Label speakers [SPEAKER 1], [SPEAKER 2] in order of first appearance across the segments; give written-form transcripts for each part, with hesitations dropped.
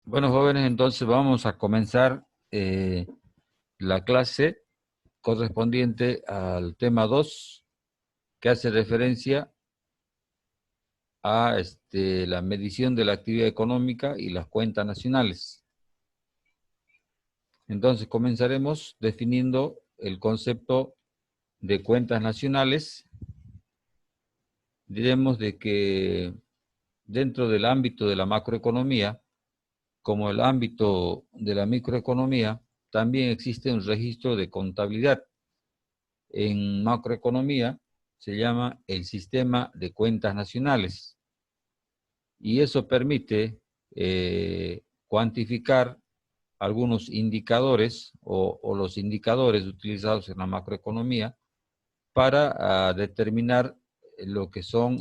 [SPEAKER 1] Bueno, jóvenes, entonces vamos a comenzar la clase correspondiente al tema 2, que hace referencia a la medición de la actividad económica y las cuentas nacionales. Entonces comenzaremos definiendo el concepto de cuentas nacionales. Diremos de que dentro del ámbito de la macroeconomía, como el ámbito de la microeconomía, también existe un registro de contabilidad. En macroeconomía se llama el sistema de cuentas nacionales y eso permite cuantificar algunos indicadores o los indicadores utilizados en la macroeconomía para determinar lo que son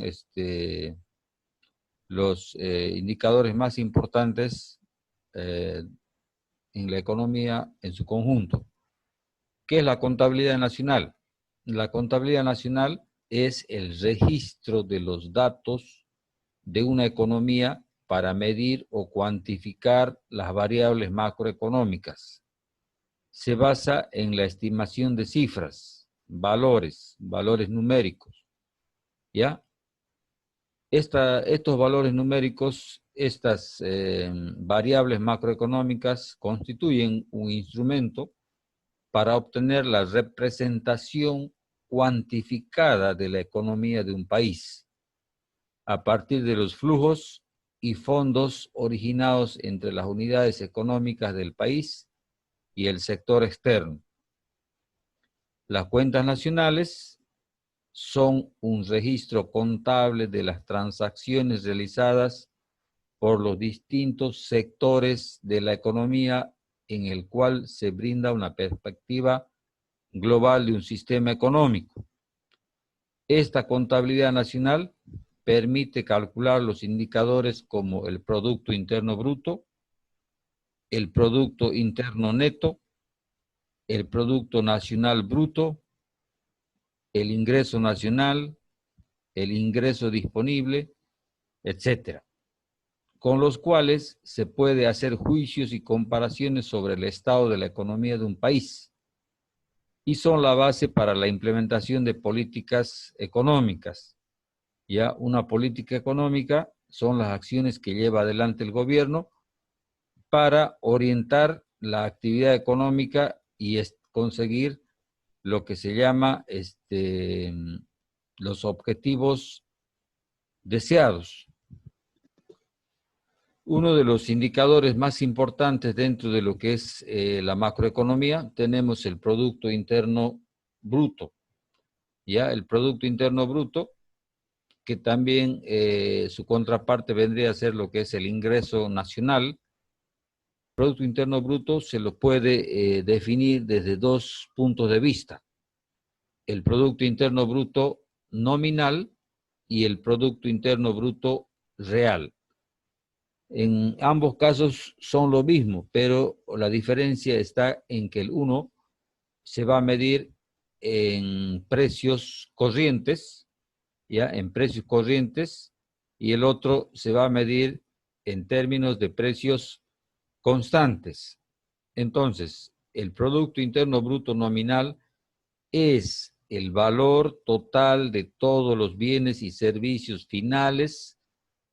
[SPEAKER 1] los indicadores más importantes eh, en la economía en su conjunto. ¿Qué es la contabilidad nacional? La contabilidad nacional es el registro de los datos de una economía para medir o cuantificar las variables macroeconómicas. Se basa en la estimación de cifras, valores numéricos, ¿ya? Estos valores numéricos, estas variables macroeconómicas constituyen un instrumento para obtener la representación cuantificada de la economía de un país, a partir de los flujos y fondos originados entre las unidades económicas del país y el sector externo. Las cuentas nacionales son un registro contable de las transacciones realizadas por los distintos sectores de la economía en el cual se brinda una perspectiva global de un sistema económico. Esta contabilidad nacional permite calcular los indicadores como el Producto Interno Bruto, el Producto Interno Neto, el Producto Nacional Bruto, el ingreso nacional, el ingreso disponible, etcétera, con los cuales se puede hacer juicios y comparaciones sobre el estado de la economía de un país y son la base para la implementación de políticas económicas. Ya una política económica son las acciones que lleva adelante el gobierno para orientar la actividad económica y conseguir lo que se llama los objetivos deseados. Uno de los indicadores más importantes dentro de lo que es la macroeconomía, tenemos el Producto Interno Bruto. Ya el Producto Interno Bruto, que también su contraparte vendría a ser lo que es el ingreso nacional. Producto Interno Bruto se lo puede definir desde dos puntos de vista. El Producto Interno Bruto nominal y el Producto Interno Bruto real. En ambos casos son lo mismo, pero la diferencia está en que el uno se va a medir en precios corrientes, ¿ya? En precios corrientes, y el otro se va a medir en términos de precios constantes. Entonces, el Producto Interno Bruto nominal es el valor total de todos los bienes y servicios finales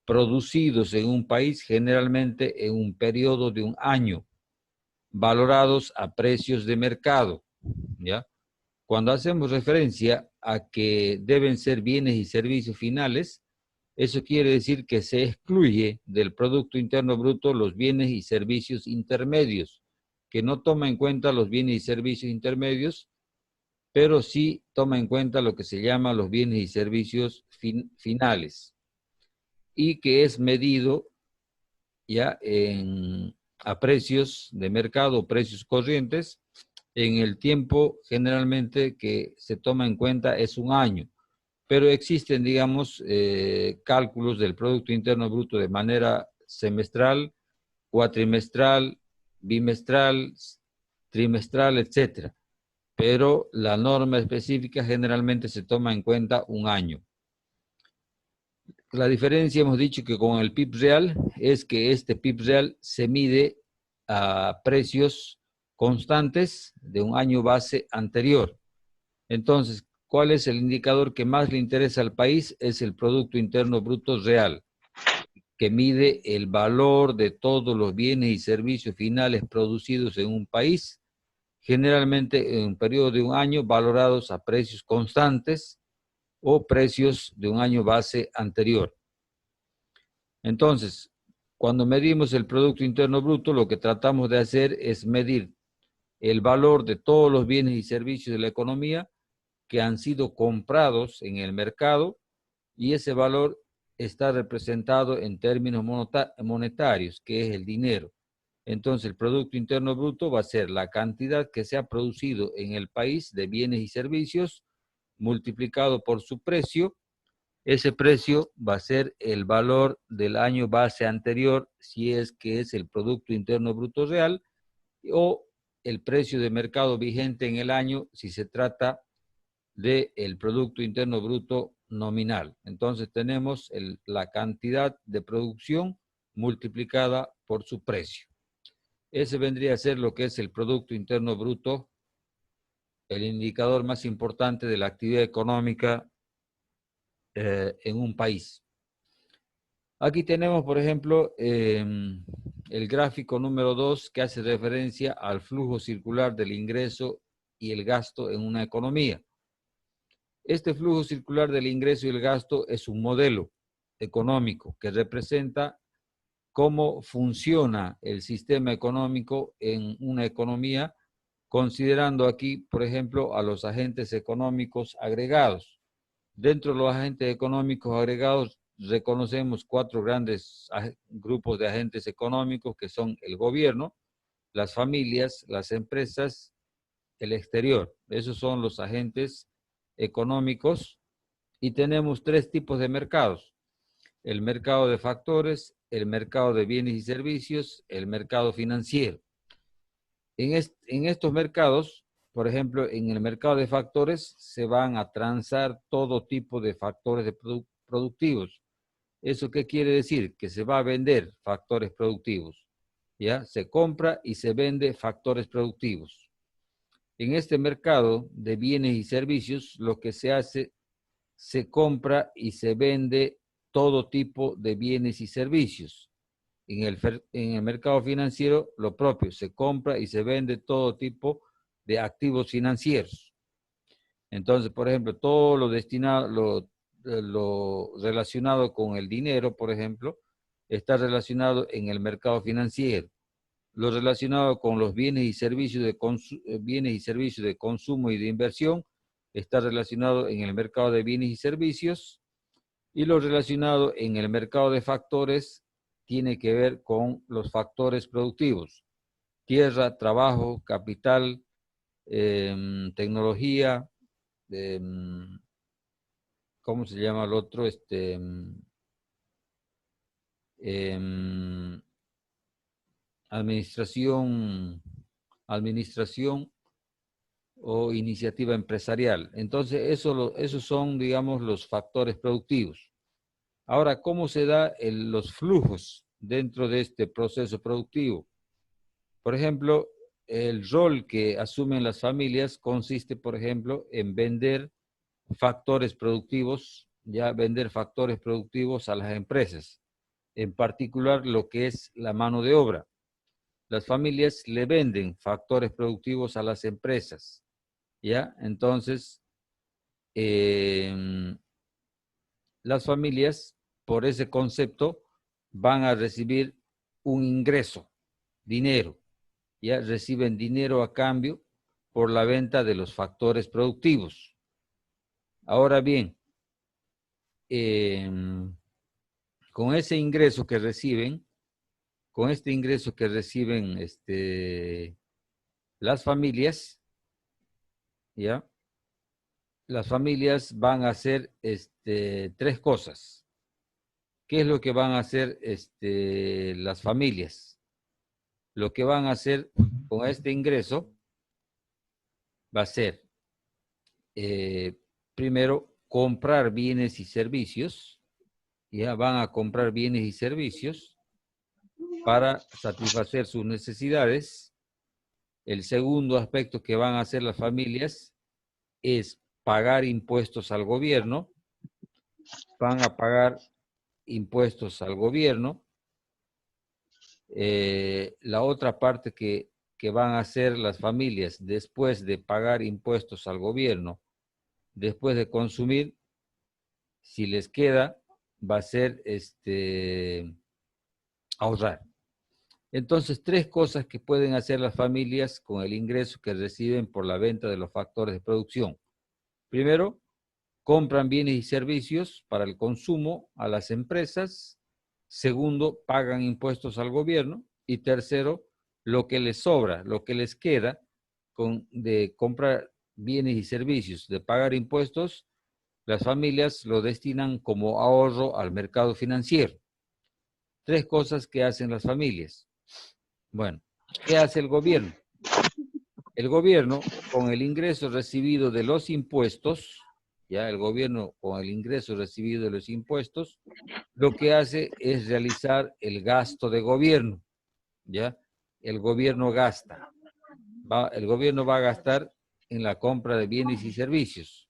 [SPEAKER 1] producidos en un país, generalmente en un periodo de un año, valorados a precios de mercado, ¿ya? Cuando hacemos referencia a que deben ser bienes y servicios finales, eso quiere decir que se excluye del Producto Interno Bruto los bienes y servicios intermedios, que no toma en cuenta los bienes y servicios intermedios, pero sí toma en cuenta lo que se llama los bienes y servicios finales, y que es medido ya a precios de mercado, precios corrientes, en el tiempo generalmente que se toma en cuenta es un año, pero existen, digamos, cálculos del Producto Interno Bruto de manera semestral, cuatrimestral, bimestral, trimestral, etcétera. Pero la norma específica generalmente se toma en cuenta un año. La diferencia, hemos dicho que con el PIB real, es que este PIB real se mide a precios constantes de un año base anterior. Entonces, ¿cuál es el indicador que más le interesa al país? Es el Producto Interno Bruto Real, que mide el valor de todos los bienes y servicios finales producidos en un país, generalmente en un periodo de un año, valorados a precios constantes o precios de un año base anterior. Entonces, cuando medimos el Producto Interno Bruto, lo que tratamos de hacer es medir el valor de todos los bienes y servicios de la economía que han sido comprados en el mercado, y ese valor está representado en términos monetarios, que es el dinero. Entonces, el Producto Interno Bruto va a ser la cantidad que se ha producido en el país de bienes y servicios multiplicado por su precio. Ese precio va a ser el valor del año base anterior, si es que es el Producto Interno Bruto real, o el precio de mercado vigente en el año, si se trata del Producto Interno Bruto nominal. Entonces tenemos la cantidad de producción multiplicada por su precio. Ese vendría a ser lo que es el Producto Interno Bruto, el indicador más importante de la actividad económica en un país. Aquí tenemos, por ejemplo, el gráfico número 2, que hace referencia al flujo circular del ingreso y el gasto en una economía. Este flujo circular del ingreso y el gasto es un modelo económico que representa cómo funciona el sistema económico en una economía, considerando aquí, por ejemplo, a los agentes económicos agregados. Dentro de los agentes económicos agregados reconocemos 4 grandes grupos de agentes económicos, que son el gobierno, las familias, las empresas, el exterior. Esos son los agentes económicos, y tenemos 3 tipos de mercados: el mercado de factores, el mercado de bienes y servicios, el mercado financiero. En estos mercados, por ejemplo, en el mercado de factores se van a transar todo tipo de factores productivos. ¿Eso qué quiere decir? Que se va a vender factores productivos, ¿ya? Se compra y se vende factores productivos. En este mercado de bienes y servicios, lo que se hace, se compra y se vende todo tipo de bienes y servicios. En el mercado financiero, lo propio, se compra y se vende todo tipo de activos financieros. Entonces, por ejemplo, todo lo destinado, lo relacionado con el dinero, por ejemplo, está relacionado en el mercado financiero. Lo relacionado con los bienes y servicios de consumo y de inversión está relacionado en el mercado de bienes y servicios, y lo relacionado en el mercado de factores tiene que ver con los factores productivos: tierra, trabajo, capital, tecnología, ¿cómo se llama el otro? Administración o iniciativa empresarial. Entonces, esos son, digamos, los factores productivos. Ahora, ¿cómo se dan los flujos dentro de este proceso productivo? Por ejemplo, el rol que asumen las familias consiste, por ejemplo, en vender factores productivos, ya vender factores productivos a las empresas, en particular lo que es la mano de obra. Las familias le venden factores productivos a las empresas, ¿ya? Entonces, las familias, por ese concepto, van a recibir un ingreso, dinero, ¿ya? Reciben dinero a cambio por la venta de los factores productivos. Ahora bien, con ese ingreso que reciben, las familias, ¿ya? Las familias van a hacer 3 cosas. ¿Qué es lo que van a hacer las familias? Lo que van a hacer con este ingreso va a ser, primero, comprar bienes y servicios, ya van a comprar bienes y servicios para satisfacer sus necesidades. El segundo aspecto que van a hacer las familias es pagar impuestos al gobierno. Van a pagar impuestos al gobierno. La otra parte que van a hacer las familias después de pagar impuestos al gobierno, después de consumir, si les queda, va a ser ahorrar. Entonces, tres cosas que pueden hacer las familias con el ingreso que reciben por la venta de los factores de producción. Primero, compran bienes y servicios para el consumo a las empresas. Segundo, pagan impuestos al gobierno. Y tercero, lo que les sobra, lo que les queda de comprar bienes y servicios, de pagar impuestos, las familias lo destinan como ahorro al mercado financiero. Tres cosas que hacen las familias. Bueno, ¿qué hace el gobierno? El gobierno, con el ingreso recibido de los impuestos, ya el gobierno con el ingreso recibido de los impuestos, lo que hace es realizar el gasto de gobierno, ya el gobierno gasta, el gobierno va a gastar en la compra de bienes y servicios.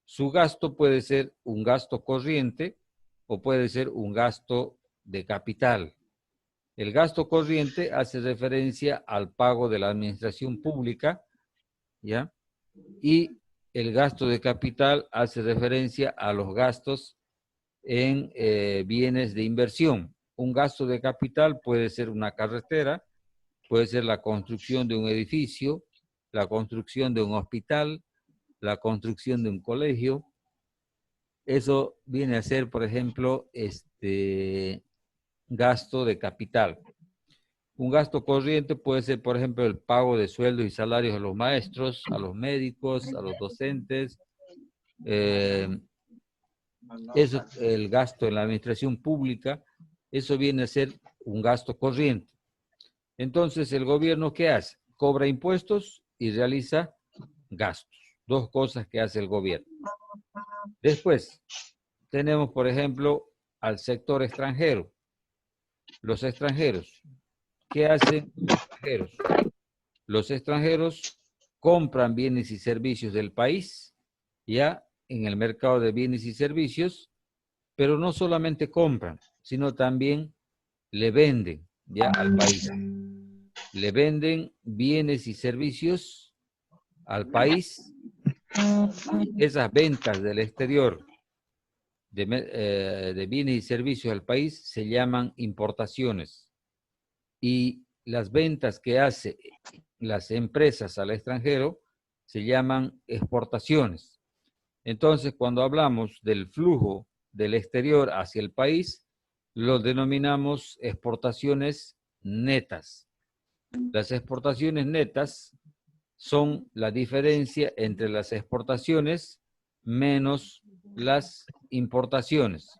[SPEAKER 1] Su gasto puede ser un gasto corriente o puede ser un gasto de capital. El gasto corriente hace referencia al pago de la administración pública, ¿ya? Y el gasto de capital hace referencia a los gastos en bienes de inversión. Un gasto de capital puede ser una carretera, puede ser la construcción de un edificio, la construcción de un hospital, la construcción de un colegio. Eso viene a ser, por ejemplo, gasto de capital. Un gasto corriente puede ser, por ejemplo, el pago de sueldos y salarios a los maestros, a los médicos, a los docentes. Eso, el gasto en la administración pública, eso viene a ser un gasto corriente. Entonces, ¿el gobierno qué hace? Cobra impuestos y realiza gastos. Dos cosas que hace el gobierno. Después, tenemos, por ejemplo, al sector extranjero. Los extranjeros. ¿Qué hacen los extranjeros? Los extranjeros compran bienes y servicios del país, ya en el mercado de bienes y servicios, pero no solamente compran, sino también le venden ya al país. Le venden bienes y servicios al país. Esas ventas del exterior de bienes y servicios al país se llaman importaciones. Y las ventas que hacen las empresas al extranjero se llaman exportaciones. Entonces, cuando hablamos del flujo del exterior hacia el país, lo denominamos exportaciones netas. Las exportaciones netas son la diferencia entre las exportaciones menos las importaciones.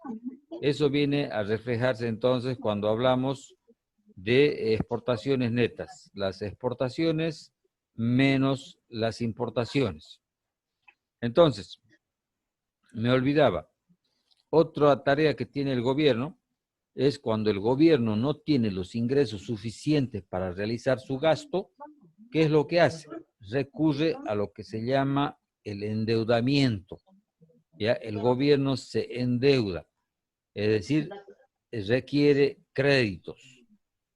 [SPEAKER 1] Eso viene a reflejarse entonces cuando hablamos de exportaciones netas, las exportaciones menos las importaciones. Entonces, me olvidaba, otra tarea que tiene el gobierno es cuando el gobierno no tiene los ingresos suficientes para realizar su gasto, ¿qué es lo que hace? Recurre a lo que se llama el endeudamiento. ¿Ya? El gobierno se endeuda, es decir, requiere créditos.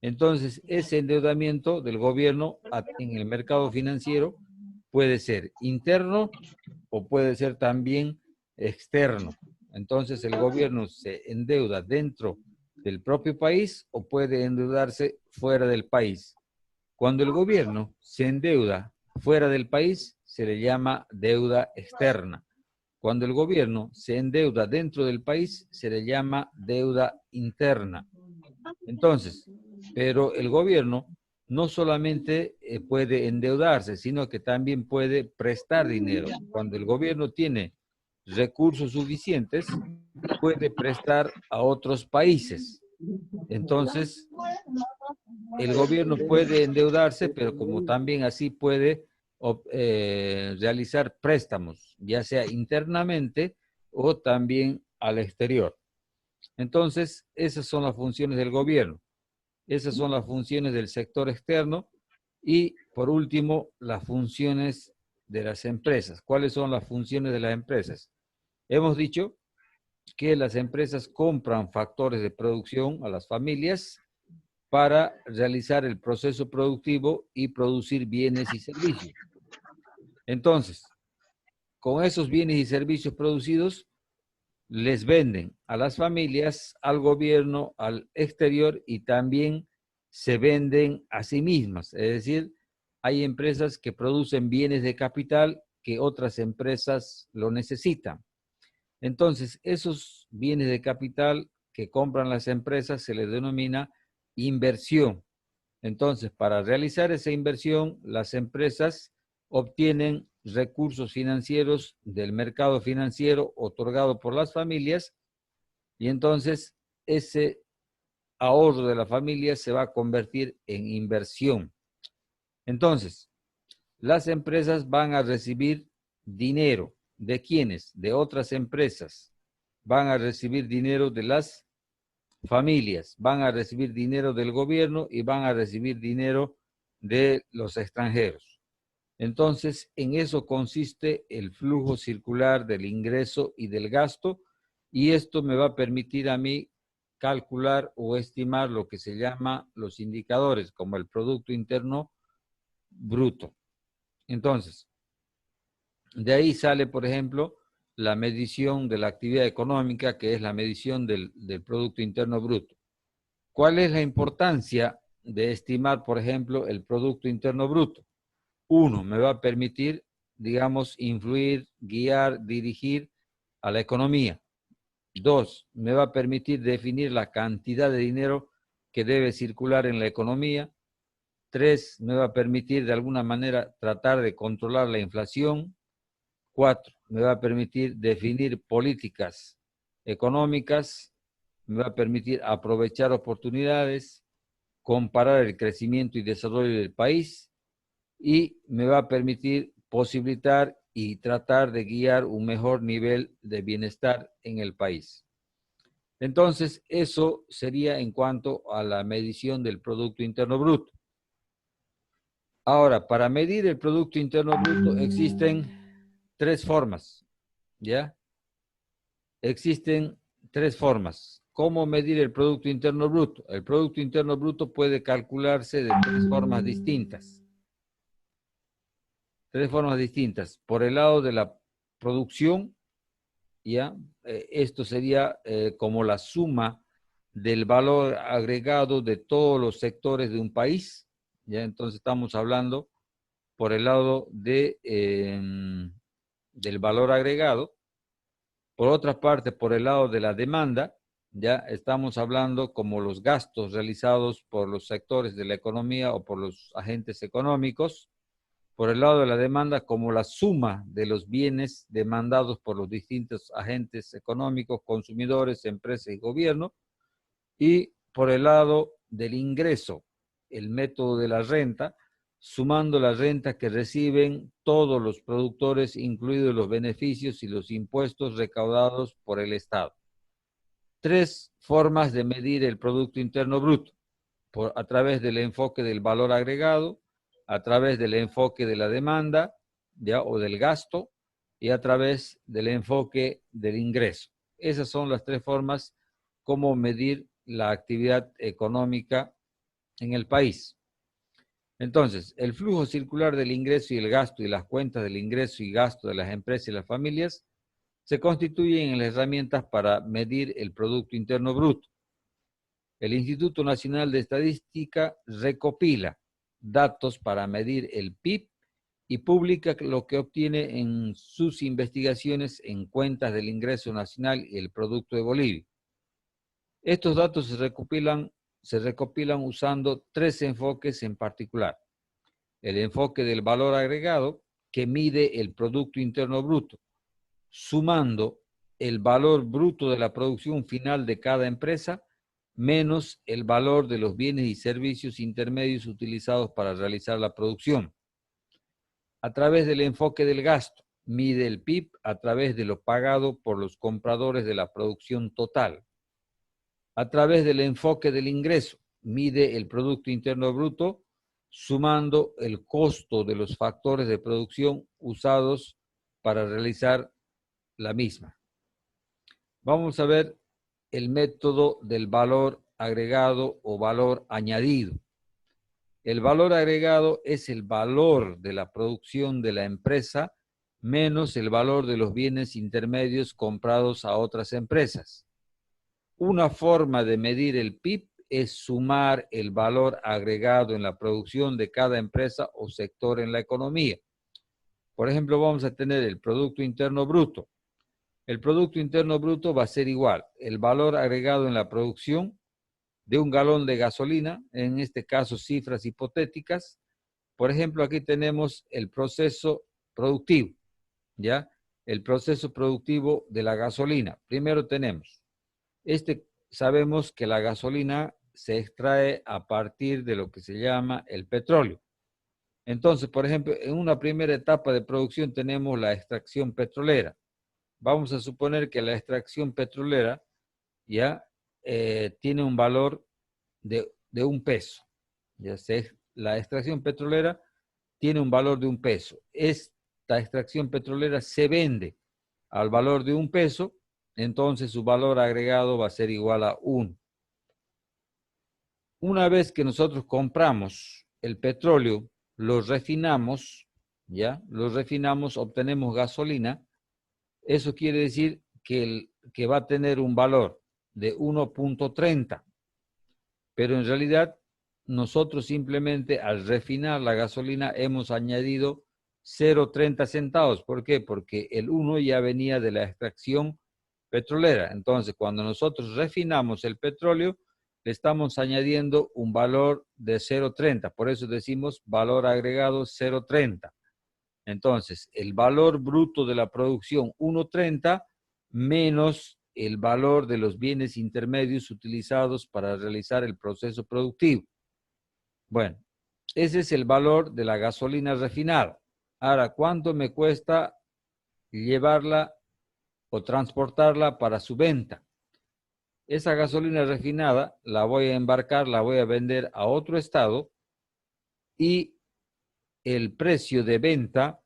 [SPEAKER 1] Entonces, ese endeudamiento del gobierno en el mercado financiero puede ser interno o puede ser también externo. Entonces, el gobierno se endeuda dentro del propio país o puede endeudarse fuera del país. Cuando el gobierno se endeuda fuera del país, se le llama deuda externa. Cuando el gobierno se endeuda dentro del país, se le llama deuda interna. Entonces, pero el gobierno no solamente puede endeudarse, sino que también puede prestar dinero. Cuando el gobierno tiene recursos suficientes, puede prestar a otros países. Entonces, el gobierno puede endeudarse, pero como también así puede realizar préstamos, ya sea internamente o también al exterior. Entonces, esas son las funciones del gobierno, esas son las funciones del sector externo y, por último, las funciones de las empresas. ¿Cuáles son las funciones de las empresas? Hemos dicho que las empresas compran factores de producción a las familias para realizar el proceso productivo y producir bienes y servicios. Entonces, con esos bienes y servicios producidos, les venden a las familias, al gobierno, al exterior y también se venden a sí mismas. Es decir, hay empresas que producen bienes de capital que otras empresas lo necesitan. Entonces, esos bienes de capital que compran las empresas se les denomina inversión. Entonces, para realizar esa inversión, las empresas obtienen recursos financieros del mercado financiero otorgado por las familias y entonces ese ahorro de la familia se va a convertir en inversión. Entonces, las empresas van a recibir dinero. ¿De quiénes? De otras empresas. Van a recibir dinero de las familias, van a recibir dinero del gobierno y van a recibir dinero de los extranjeros. Entonces, en eso consiste el flujo circular del ingreso y del gasto, y esto me va a permitir a mí calcular o estimar lo que se llama los indicadores, como el Producto Interno Bruto. Entonces, de ahí sale, por ejemplo, la medición de la actividad económica, que es la medición del Producto Interno Bruto. ¿Cuál es la importancia de estimar, por ejemplo, el Producto Interno Bruto? Uno, me va a permitir, digamos, influir, guiar, dirigir a la economía. Dos, me va a permitir definir la cantidad de dinero que debe circular en la economía. Tres, me va a permitir de alguna manera tratar de controlar la inflación. Cuatro, me va a permitir definir políticas económicas. Me va a permitir aprovechar oportunidades, comparar el crecimiento y desarrollo del país y me va a permitir posibilitar y tratar de guiar un mejor nivel de bienestar en el país. Entonces, eso sería en cuanto a la medición del Producto Interno Bruto. Ahora, para medir el Producto Interno Bruto existen tres formas, ¿ya? Existen tres formas. ¿Cómo medir el Producto Interno Bruto? El Producto Interno Bruto puede calcularse de tres formas distintas. Tres formas distintas. Por el lado de la producción, ¿ya? Esto sería como la suma del valor agregado de todos los sectores de un país, ¿ya? Entonces estamos hablando por el lado del valor agregado. Por otra parte, por el lado de la demanda, ya estamos hablando como los gastos realizados por los sectores de la economía o por los agentes económicos. Por el lado de la demanda, como la suma de los bienes demandados por los distintos agentes económicos, consumidores, empresas y gobierno. Y por el lado del ingreso, el método de la renta, sumando la renta que reciben todos los productores, incluidos los beneficios y los impuestos recaudados por el Estado. Tres formas de medir el Producto Interno Bruto, a través del enfoque del valor agregado, a través del enfoque de la demanda, ¿ya? O del gasto, y a través del enfoque del ingreso. Esas son las tres formas como medir la actividad económica en el país. Entonces, el flujo circular del ingreso y el gasto y las cuentas del ingreso y gasto de las empresas y las familias se constituyen en las herramientas para medir el Producto Interno Bruto. El Instituto Nacional de Estadística recopila datos para medir el PIB y publica lo que obtiene en sus investigaciones en cuentas del ingreso nacional y el Producto de Bolivia. Estos datos se recopilan usando tres enfoques en particular. El enfoque del valor agregado, que mide el Producto Interno Bruto, sumando el valor bruto de la producción final de cada empresa, menos el valor de los bienes y servicios intermedios utilizados para realizar la producción. A través del enfoque del gasto, mide el PIB a través de lo pagado por los compradores de la producción total. a través del enfoque del ingreso. Mide el Producto Interno Bruto sumando el costo de los factores de producción usados para realizar la misma. Vamos a ver el método del valor agregado o valor añadido. El valor agregado es el valor de la producción de la empresa menos el valor de los bienes intermedios comprados a otras empresas. Una forma de medir el PIB es sumar el valor agregado en la producción de cada empresa o sector en la economía. Por ejemplo, vamos a tener el Producto Interno Bruto. El Producto Interno Bruto va a ser igual, el valor agregado en la producción de un galón de gasolina, en este caso cifras hipotéticas. Por ejemplo, aquí tenemos el proceso productivo, ¿ya? El proceso productivo de la gasolina. Primero tenemos, sabemos que la gasolina se extrae a partir de lo que se llama el petróleo. Entonces, por ejemplo, en una primera etapa de producción tenemos la extracción petrolera. Vamos a suponer que la extracción petrolera ya tiene un valor de $1. La extracción petrolera tiene un valor de $1. Esta extracción petrolera se vende al valor de $1, entonces su valor agregado va a ser igual a 1. Una vez que nosotros compramos el petróleo, lo refinamos, ¿ya? Lo refinamos, obtenemos gasolina. Eso quiere decir que va a tener un valor de 1.30. Pero en realidad, nosotros simplemente al refinar la gasolina hemos añadido 0.30 centavos. ¿Por qué? Porque el 1 ya venía de la extracción petrolera. Entonces, cuando nosotros refinamos el petróleo, le estamos añadiendo un valor de 0.30. Por eso decimos valor agregado 0.30. Entonces, el valor bruto de la producción 1.30 menos el valor de los bienes intermedios utilizados para realizar el proceso productivo. Bueno, ese es el valor de la gasolina refinada. Ahora, ¿cuánto me cuesta llevarla o transportarla para su venta? Esa gasolina refinada la voy a embarcar, la voy a vender a otro estado y el precio de venta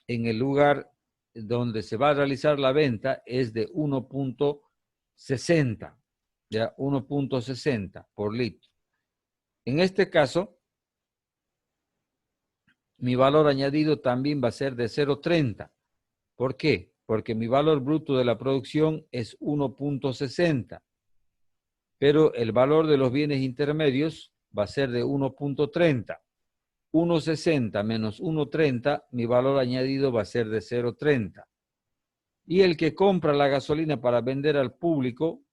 [SPEAKER 1] en el lugar donde se va a realizar la venta es de 1.60, ya 1.60 por litro. En este caso, mi valor añadido también va a ser de 0.30. ¿Por qué? Porque mi valor bruto de la producción es 1.60, pero el valor de los bienes intermedios va a ser de 1.30. 1.60 menos 1.30, mi valor añadido va a ser de 0.30. Y el que compra la gasolina para vender al público,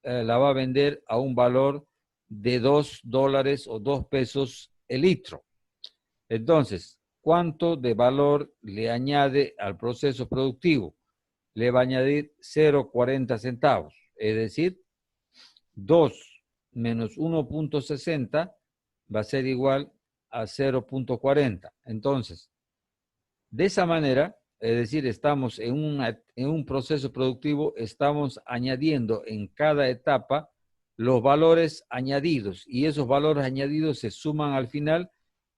[SPEAKER 1] la va a vender a un valor de $2 o $2 el litro. Entonces, ¿cuánto de valor le añade al proceso productivo? Le va a añadir 0.40 centavos. Es decir, 2 menos 1.60 va a ser igual a 0.40. Entonces, de esa manera, es decir, estamos en un proceso productivo, estamos añadiendo en cada etapa los valores añadidos y esos valores añadidos se suman al final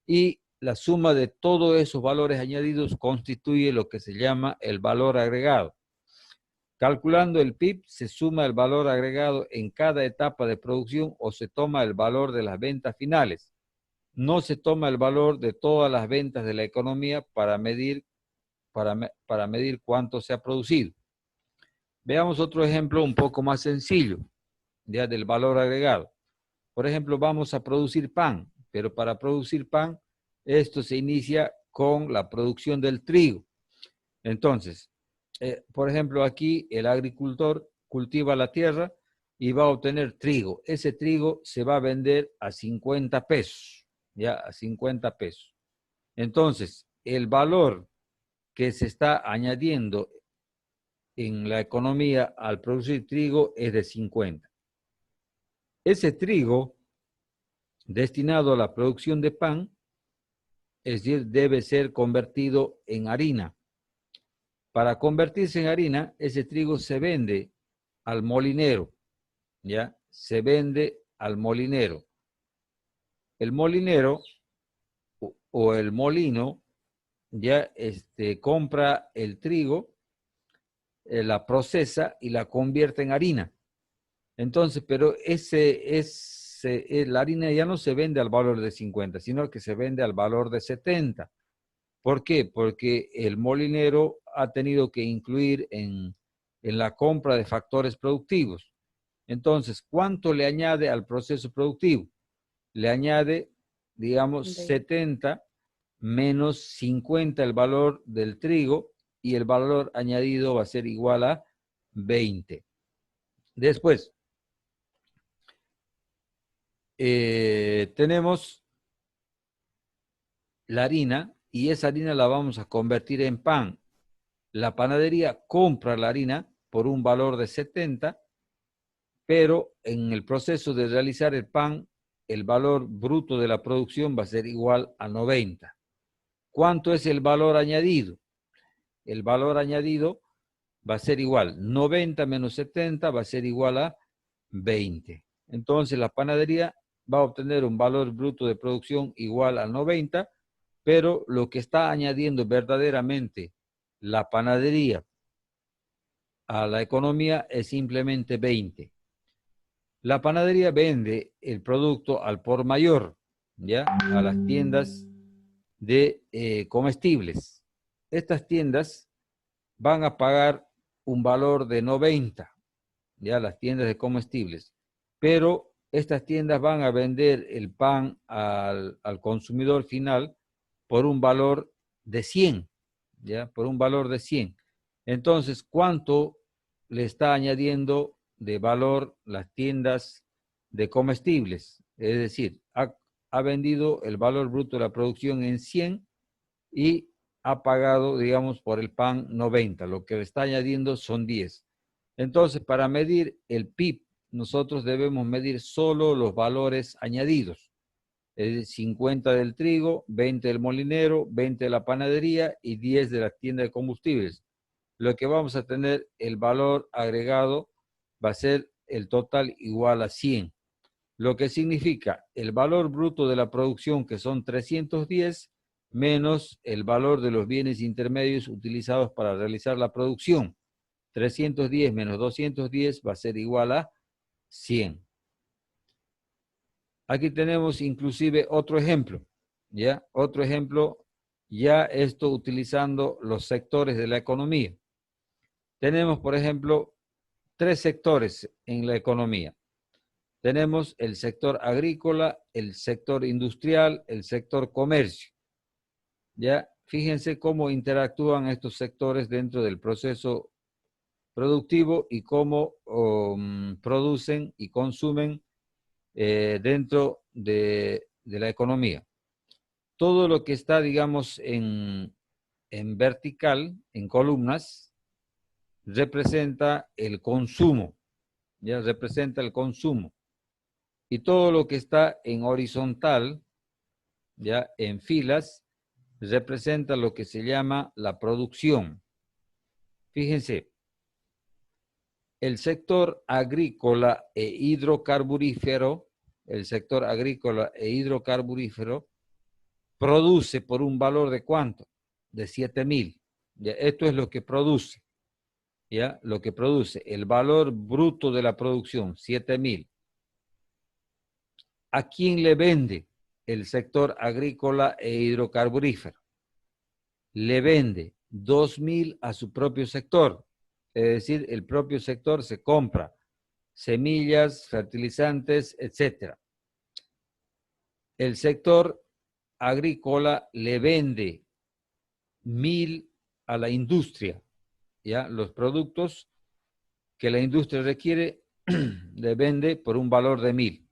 [SPEAKER 1] y la suma de todos esos valores añadidos constituye lo que se llama el valor agregado. Calculando el PIB, se suma el valor agregado en cada etapa de producción o se toma el valor de las ventas finales. No se toma el valor de todas las ventas de la economía para medir cuánto se ha producido. Veamos otro ejemplo un poco más sencillo, ya del valor agregado. Por ejemplo, vamos a producir pan, pero para producir pan, esto se inicia con la producción del trigo. Entonces, por ejemplo, aquí el agricultor cultiva la tierra y va a obtener trigo. Ese trigo se va a vender a 50 pesos, ya a 50 pesos. Entonces, el valor que se está añadiendo en la economía al producir trigo es de 50. Ese trigo destinado a la producción de pan, es decir, debe ser convertido en harina. Para convertirse en harina, ese trigo se vende al molinero ¿ya? Se vende al molinero. El molinero o el molino ya compra el trigo, la procesa y la convierte en harina. Entonces, pero la harina ya no se vende al valor de 50, sino que se vende al valor de 70. ¿Por qué? Porque el molinero ha tenido que incluir en la compra de factores productivos. Entonces, ¿cuánto le añade al proceso productivo? Le añade, digamos, 70 menos 50 el valor del trigo y el valor añadido va a ser igual a 20. Después, tenemos la harina y esa harina la vamos a convertir en pan. La panadería compra la harina por un valor de 70, pero en el proceso de realizar el pan, el valor bruto de la producción va a ser igual a 90. ¿Cuánto es el valor añadido? El valor añadido va a ser igual, 90 menos 70 va a ser igual a 20. Entonces la panadería va a obtener un valor bruto de producción igual a 90, pero lo que está añadiendo verdaderamente la panadería a la economía es simplemente 20. La panadería vende el producto al por mayor, ¿ya? A las tiendas de comestibles. Estas tiendas van a pagar un valor de 90, ya las tiendas de comestibles, pero estas tiendas van a vender el pan al consumidor final por un valor de 100, ya, por un valor de 100. Entonces, ¿cuánto le está añadiendo de valor las tiendas de comestibles? Es decir, ha vendido el valor bruto de la producción en 100 y ha pagado, digamos, por el pan 90. Lo que le está añadiendo son 10. Entonces, para medir el PIB, nosotros debemos medir solo los valores añadidos. Es decir, 50 del trigo, 20 del molinero, 20 de la panadería y 10 de la tienda de combustibles. Lo que vamos a tener, el valor agregado va a ser el total igual a 100. Lo que significa el valor bruto de la producción, que son 310, menos el valor de los bienes intermedios utilizados para realizar la producción. 310 menos 210 va a ser igual a 100. Aquí tenemos inclusive otro ejemplo, ¿ya? Otro ejemplo, ya esto utilizando los sectores de la economía. Tenemos, por ejemplo, 3 sectores en la economía. Tenemos el sector agrícola, el sector industrial, el sector comercio. ¿Ya? Fíjense cómo interactúan estos sectores dentro del proceso productivo y cómo producen y consumen dentro de la economía. Todo lo que está, digamos, en vertical, en columnas, representa el consumo, ya representa el consumo. Y todo lo que está en horizontal, ya en filas, representa lo que se llama la producción. Fíjense, el sector agrícola e hidrocarburífero, produce por un valor de ¿cuánto? De 7.000. Esto es lo que produce, ¿ya? Lo que produce, el valor bruto de la producción, 7.000. ¿A quién le vende el sector agrícola e hidrocarburífero? Le vende 2.000 a su propio sector. Es decir, el propio sector se compra semillas, fertilizantes, etc. El sector agrícola le vende 1.000 a la industria, ¿ya? Los productos que la industria requiere le vende por un valor de 1.000.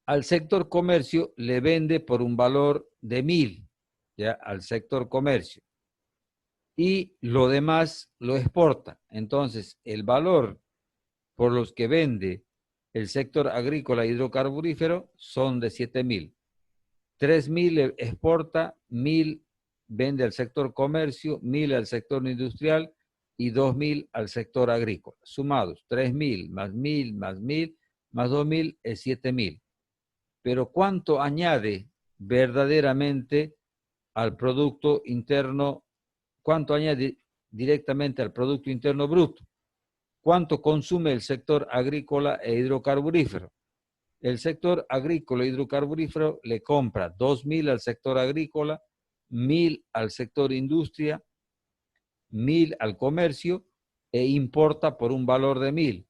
[SPEAKER 1] Al sector comercio le vende por un valor de 1.000, ¿ya? Al sector comercio. Y lo demás lo exporta. Entonces, el valor por los que vende el sector agrícola hidrocarburífero son de 7.000. 3.000 exporta, 1.000 vende al sector comercio, 1.000 al sector industrial y 2.000 al sector agrícola. Sumados, 3.000 más 1.000 más 1.000 más 2.000 es 7.000. Pero ¿cuánto añade verdaderamente al Producto Interno? ¿Cuánto añade directamente al Producto Interno Bruto? ¿Cuánto consume el sector agrícola e hidrocarburífero? El sector agrícola e hidrocarburífero le compra 2.000 al sector agrícola, 1.000 al sector industria, 1.000 al comercio e importa por un valor de 1.000.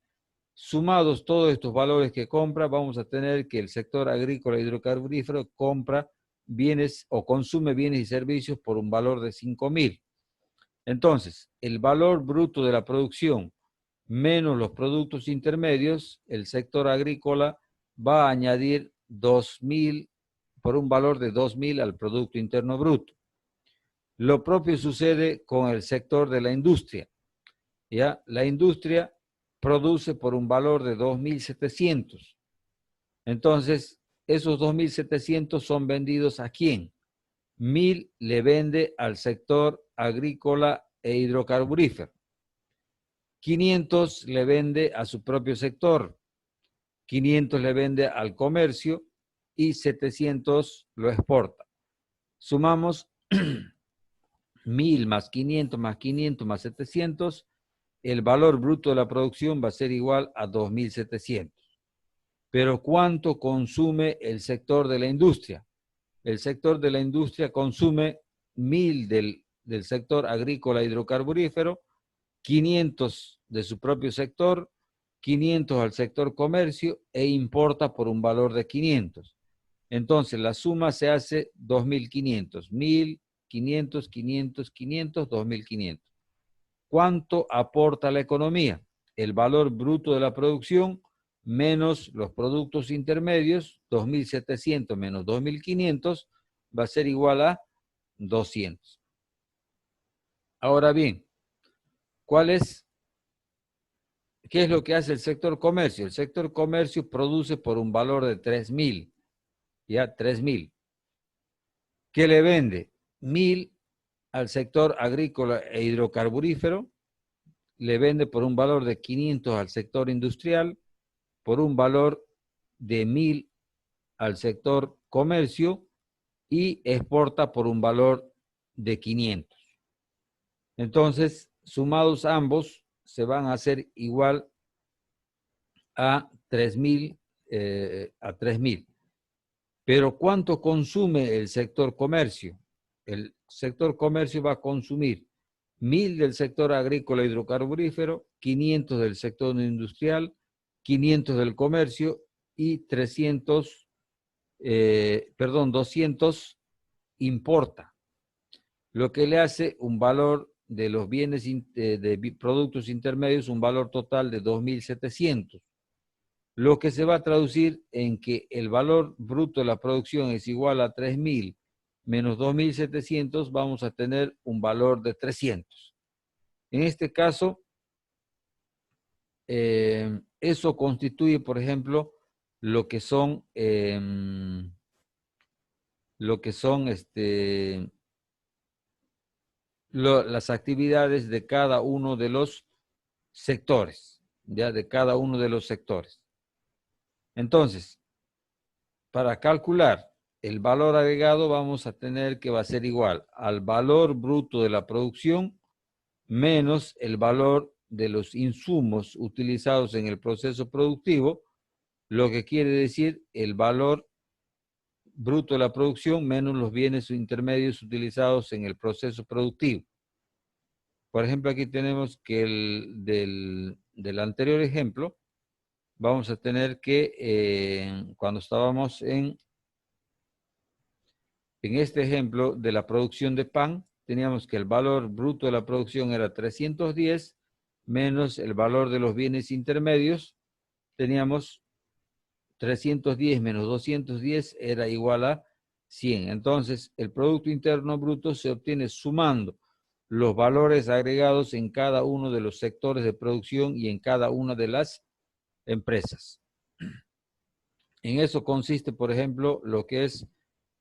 [SPEAKER 1] Sumados todos estos valores que compra, vamos a tener que el sector agrícola e hidrocarburífero compra bienes o consume bienes y servicios por un valor de 5.000. Entonces, el valor bruto de la producción menos los productos intermedios, el sector agrícola va a añadir 2.000 por un valor de 2.000 al Producto Interno Bruto. Lo propio sucede con el sector de la industria. ¿Ya? La industria produce por un valor de 2.700. Entonces, esos 2.700 son vendidos ¿a quién? 1.000 le vende al sector agrícola e hidrocarburífero. 500 le vende a su propio sector, 500 le vende al comercio y 700 lo exporta. Sumamos 1.000 más 500 más 500 más 700, el valor bruto de la producción va a ser igual a 2.700. Pero ¿cuánto consume el sector de la industria? El sector de la industria consume 1.000 del sector agrícola hidrocarburífero, 500 de su propio sector, 500 al sector comercio e importa por un valor de 500. Entonces la suma se hace 2.500, 1.500, 500, 500, 2.500. ¿Cuánto aporta la economía? El valor bruto de la producción menos los productos intermedios, 2.700 menos 2.500 va a ser igual a 200. Ahora bien, ¿qué es lo que hace el sector comercio? El sector comercio produce por un valor de 3.000, ya 3.000. ¿Qué le vende? 1.000 al sector agrícola e hidrocarburífero, le vende por un valor de 500 al sector industrial, por un valor de 1.000 al sector comercio y exporta por un valor de 500. Entonces, sumados ambos, se van a hacer igual a 3.000. Pero ¿cuánto consume el sector comercio? El sector comercio va a consumir 1.000 del sector agrícola hidrocarburífero, 500 del sector industrial, 500 del comercio y 200 importa, lo que le hace un valor de los bienes de productos intermedios, un valor total de 2.700. Lo que se va a traducir en que el valor bruto de la producción es igual a 3.000 menos 2.700, vamos a tener un valor de 300. En este caso, eso constituye, por ejemplo, lo que son las actividades de cada uno de los sectores, ya de cada uno de los sectores. Entonces, para calcular el valor agregado vamos a tener que va a ser igual al valor bruto de la producción menos el valor de los insumos utilizados en el proceso productivo, lo que quiere decir el valor bruto de la producción menos los bienes intermedios utilizados en el proceso productivo. Por ejemplo, aquí tenemos que del anterior ejemplo, vamos a tener que cuando estábamos en este ejemplo de la producción de pan, teníamos que el valor bruto de la producción era 310 menos el valor de los bienes intermedios, teníamos 310 menos 210 era igual a 100. Entonces, el Producto Interno Bruto se obtiene sumando los valores agregados en cada uno de los sectores de producción y en cada una de las empresas. En eso consiste, por ejemplo, lo que es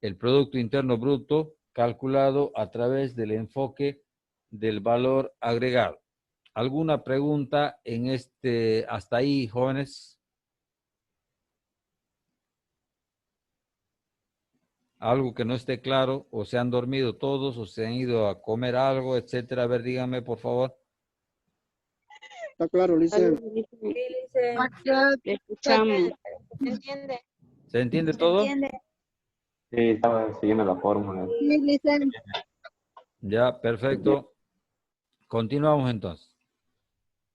[SPEAKER 1] el Producto Interno Bruto calculado a través del enfoque del valor agregado. ¿Alguna pregunta en hasta ahí, jóvenes? Algo que no esté claro, o se han dormido todos, o se han ido a comer algo, etcétera. A ver, díganme, por favor.
[SPEAKER 2] Está claro, Lice.
[SPEAKER 3] Sí, dice, le escuchamos.
[SPEAKER 4] ¿Se entiende?
[SPEAKER 1] ¿Se entiende
[SPEAKER 4] ¿Se
[SPEAKER 1] todo?
[SPEAKER 4] entiende?
[SPEAKER 5] Sí, estaba siguiendo la fórmula.
[SPEAKER 2] Sí, Lice.
[SPEAKER 1] Ya, perfecto. Continuamos entonces.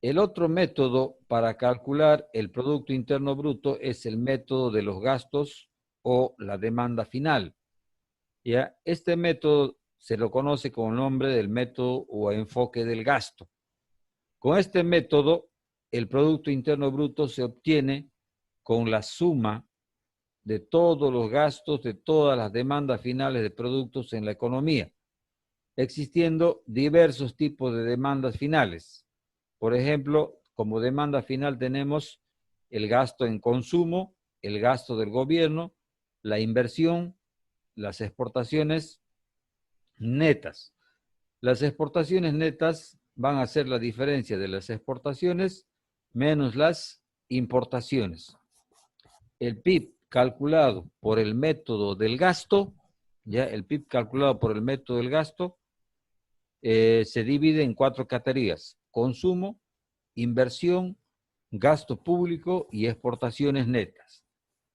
[SPEAKER 1] El otro método para calcular el Producto Interno Bruto es el método de los gastos o la demanda final. ¿Ya? Este método se lo conoce con el nombre del método o enfoque del gasto. Con este método, el Producto Interno Bruto se obtiene con la suma de todos los gastos de todas las demandas finales de productos en la economía, existiendo diversos tipos de demandas finales. Por ejemplo, como demanda final tenemos el gasto en consumo, el gasto del gobierno, la inversión, las exportaciones netas. Las exportaciones netas van a ser la diferencia de las exportaciones menos las importaciones. El PIB calculado por el método del gasto, ya el PIB calculado por el método del gasto, se divide en 4 categorías: consumo, inversión, gasto público y exportaciones netas.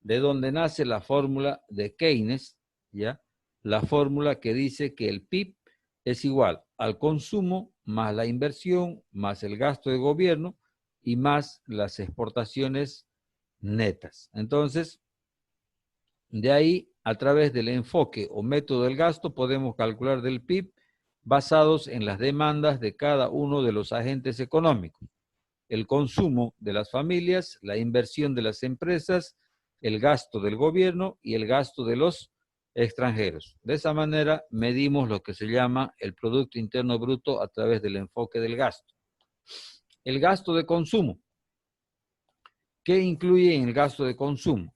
[SPEAKER 1] De donde nace la fórmula de Keynes, ¿ya? La fórmula que dice que el PIB es igual al consumo más la inversión más el gasto de gobierno y más las exportaciones netas. Entonces, de ahí, a través del enfoque o método del gasto, podemos calcular del PIB basados en las demandas de cada uno de los agentes económicos: el consumo de las familias, la inversión de las empresas, el gasto del gobierno y el gasto de los extranjeros. De esa manera medimos lo que se llama el Producto Interno Bruto a través del enfoque del gasto. El gasto de consumo. ¿Qué incluye en el gasto de consumo?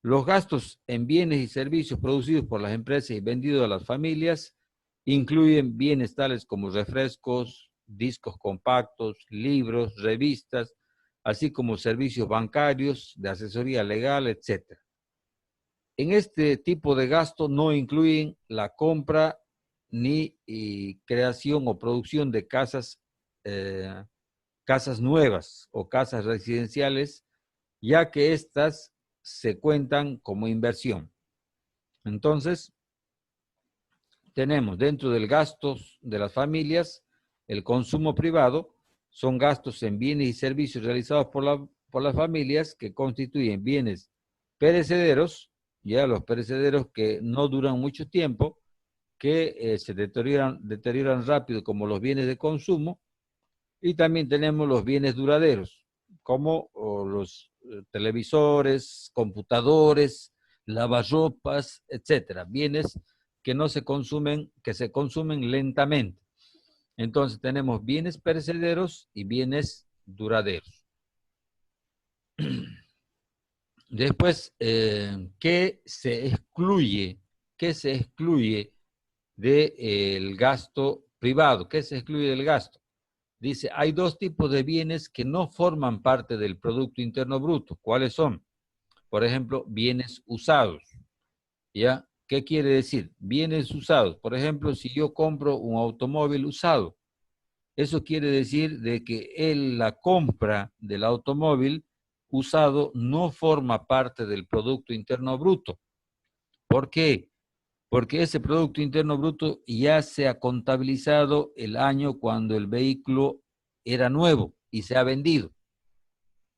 [SPEAKER 1] Los gastos en bienes y servicios producidos por las empresas y vendidos a las familias incluyen bienes tales como refrescos, discos compactos, libros, revistas, así como servicios bancarios, de asesoría legal, etc. En este tipo de gasto no incluyen la compra ni creación o producción de casas nuevas o casas residenciales, ya que estas se cuentan como inversión. Entonces, tenemos dentro del gastos de las familias, el consumo privado, son gastos en bienes y servicios realizados por las familias que constituyen bienes perecederos, ya los perecederos que no duran mucho tiempo, que se deterioran rápido, como los bienes de consumo, y también tenemos los bienes duraderos, como los televisores, computadores, lavarropas, etcétera, bienes que no se consumen, que se consumen lentamente. Entonces tenemos bienes perecederos y bienes duraderos. Después, ¿qué se excluye? ¿Qué se excluye del gasto privado? ¿Qué se excluye del gasto? Dice, hay 2 tipos de bienes que no forman parte del Producto Interno Bruto. ¿Cuáles son? Por ejemplo, bienes usados. ¿Ya? ¿Qué quiere decir? Bienes usados. Por ejemplo, si yo compro un automóvil usado, eso quiere decir de que la compra del automóvil usado no forma parte del Producto Interno Bruto. ¿Por qué? Porque ese Producto Interno Bruto ya se ha contabilizado el año cuando el vehículo era nuevo y se ha vendido.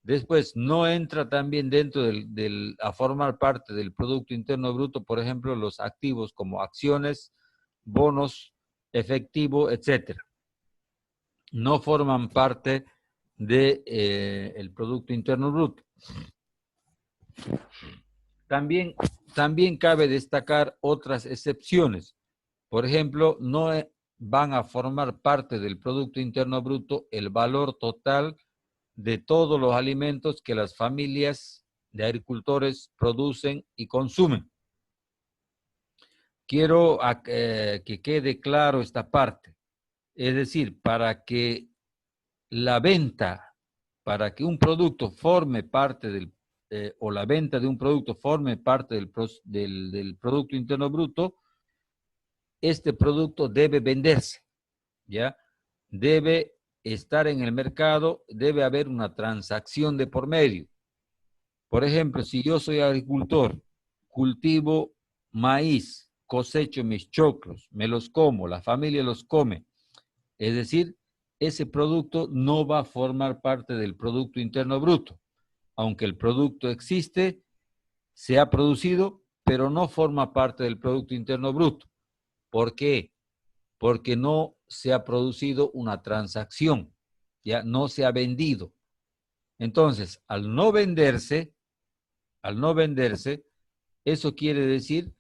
[SPEAKER 1] Después, no entra también dentro a formar parte del Producto Interno Bruto, por ejemplo, los activos como acciones, bonos, efectivo, etc. No forman parte del Producto Interno Bruto. También cabe destacar otras excepciones. Por ejemplo, no van a formar parte del Producto Interno Bruto el valor total de todos los alimentos que las familias de agricultores producen y consumen. Quiero que quede claro esta parte. Es decir, para que la venta, para que un producto forme parte o la venta de un producto forme parte del Producto Interno Bruto, este producto debe venderse, ¿ya? Debe estar en el mercado, debe haber una transacción de por medio. Por ejemplo, si yo soy agricultor, cultivo maíz, cosecho mis choclos, me los como, la familia los come, es decir, ese producto no va a formar parte del Producto Interno Bruto. Aunque el producto existe, se ha producido, pero no forma parte del Producto Interno Bruto. ¿Por qué? Porque no se ha producido una transacción, ya no se ha vendido. Entonces, al no venderse, eso quiere decir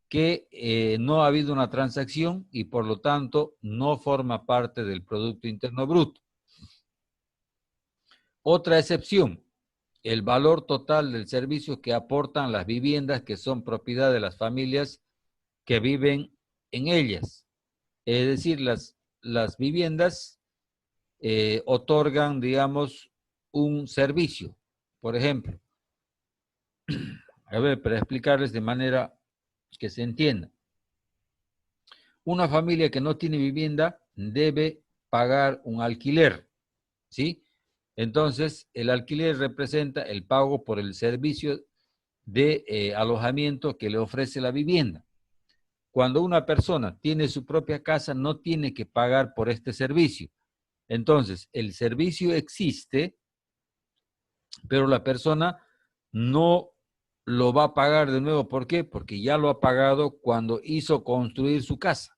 [SPEAKER 1] que no ha habido una transacción y por lo tanto no forma parte del Producto Interno Bruto. Otra excepción, el valor total del servicio que aportan las viviendas que son propiedad de las familias que viven en ellas. Es decir, las viviendas otorgan, digamos, un servicio. Por ejemplo, a ver, para explicarles de manera que se entienda. Una familia que no tiene vivienda debe pagar un alquiler, ¿sí? Entonces, el alquiler representa el pago por el servicio de alojamiento que le ofrece la vivienda. Cuando una persona tiene su propia casa, no tiene que pagar por este servicio. Entonces, el servicio existe, pero la persona no lo va a pagar de nuevo. ¿Por qué? Porque ya lo ha pagado cuando hizo construir su casa.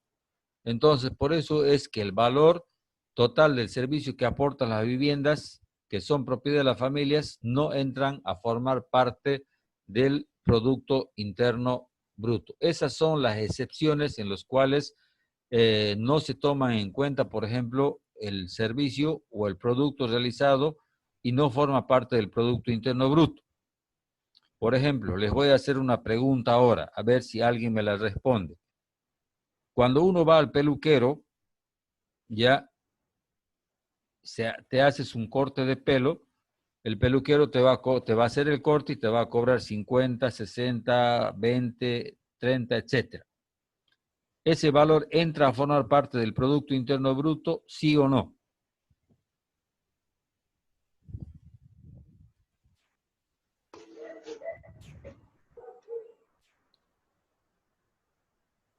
[SPEAKER 1] Entonces, por eso es que el valor total del servicio que aportan las viviendas que son propiedad de las familias no entran a formar parte del Producto Interno Bruto. Esas son las excepciones en las cuales no se toman en cuenta, por ejemplo, el servicio o el producto realizado y no forma parte del Producto Interno Bruto. Por ejemplo, les voy a hacer una pregunta ahora, a ver si alguien me la responde. Cuando uno va al peluquero, ya te haces un corte de pelo, el peluquero te va a hacer el corte y te va a cobrar 50, 60, 20, 30, etcétera. ¿Ese valor entra a formar parte del Producto Interno Bruto, sí o no?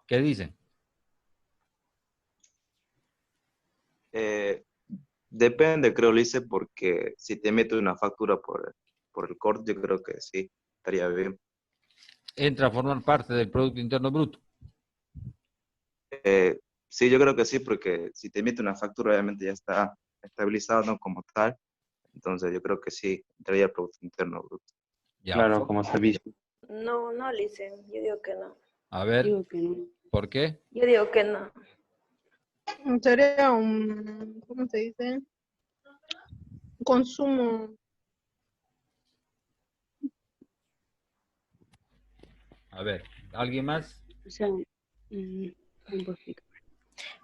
[SPEAKER 1] ¿Qué dicen?
[SPEAKER 4] Depende, creo, Lice, porque si te meto una factura por el corte, yo creo que sí, estaría bien.
[SPEAKER 1] ¿Entra a formar parte del Producto Interno Bruto?
[SPEAKER 4] Sí, yo creo que sí, porque si te emite una factura, obviamente ya está estabilizado, ¿no? Como tal. Entonces, yo creo que sí, entraría el Producto Interno Bruto.
[SPEAKER 1] Ya.
[SPEAKER 5] Claro, como servicio.
[SPEAKER 3] No, no, Lice, yo digo que no.
[SPEAKER 1] A ver,
[SPEAKER 3] Digo que no.
[SPEAKER 1] ¿por qué?
[SPEAKER 3] Yo digo que no.
[SPEAKER 2] Sería un, ¿cómo se dice? Consumo.
[SPEAKER 1] A ver, ¿alguien más?
[SPEAKER 3] O sea,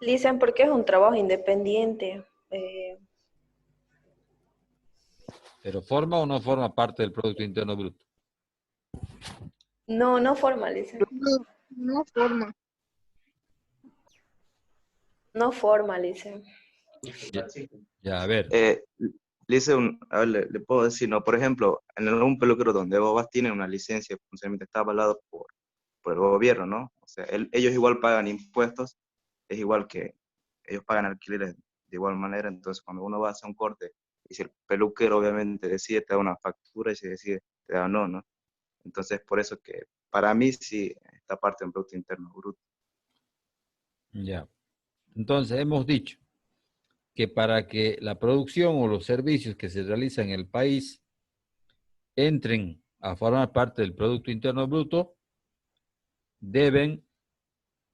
[SPEAKER 3] Lice, porque es un trabajo independiente.
[SPEAKER 1] ¿Pero forma o no forma parte del Producto Interno Bruto?
[SPEAKER 3] No, no forma, Lice.
[SPEAKER 2] No, no forma.
[SPEAKER 3] No forma, Lice.
[SPEAKER 1] Ya, a ver.
[SPEAKER 4] Lice, a ver, le puedo decir, ¿no? Por ejemplo, en algún peluquero donde vos vas, tienen una licencia de funcionamiento, está avalado por el gobierno, ¿no? O sea, ellos igual pagan impuestos, es igual que ellos pagan alquileres de igual manera, entonces cuando uno va a hacer un corte, y si el peluquero obviamente decide, te da una factura y si decide, te da no, ¿no? Entonces por eso que para mí sí, esta parte del Producto Interno Bruto.
[SPEAKER 1] Ya. Entonces, hemos dicho que para que la producción o los servicios que se realizan en el país entren a formar parte del Producto Interno Bruto, deben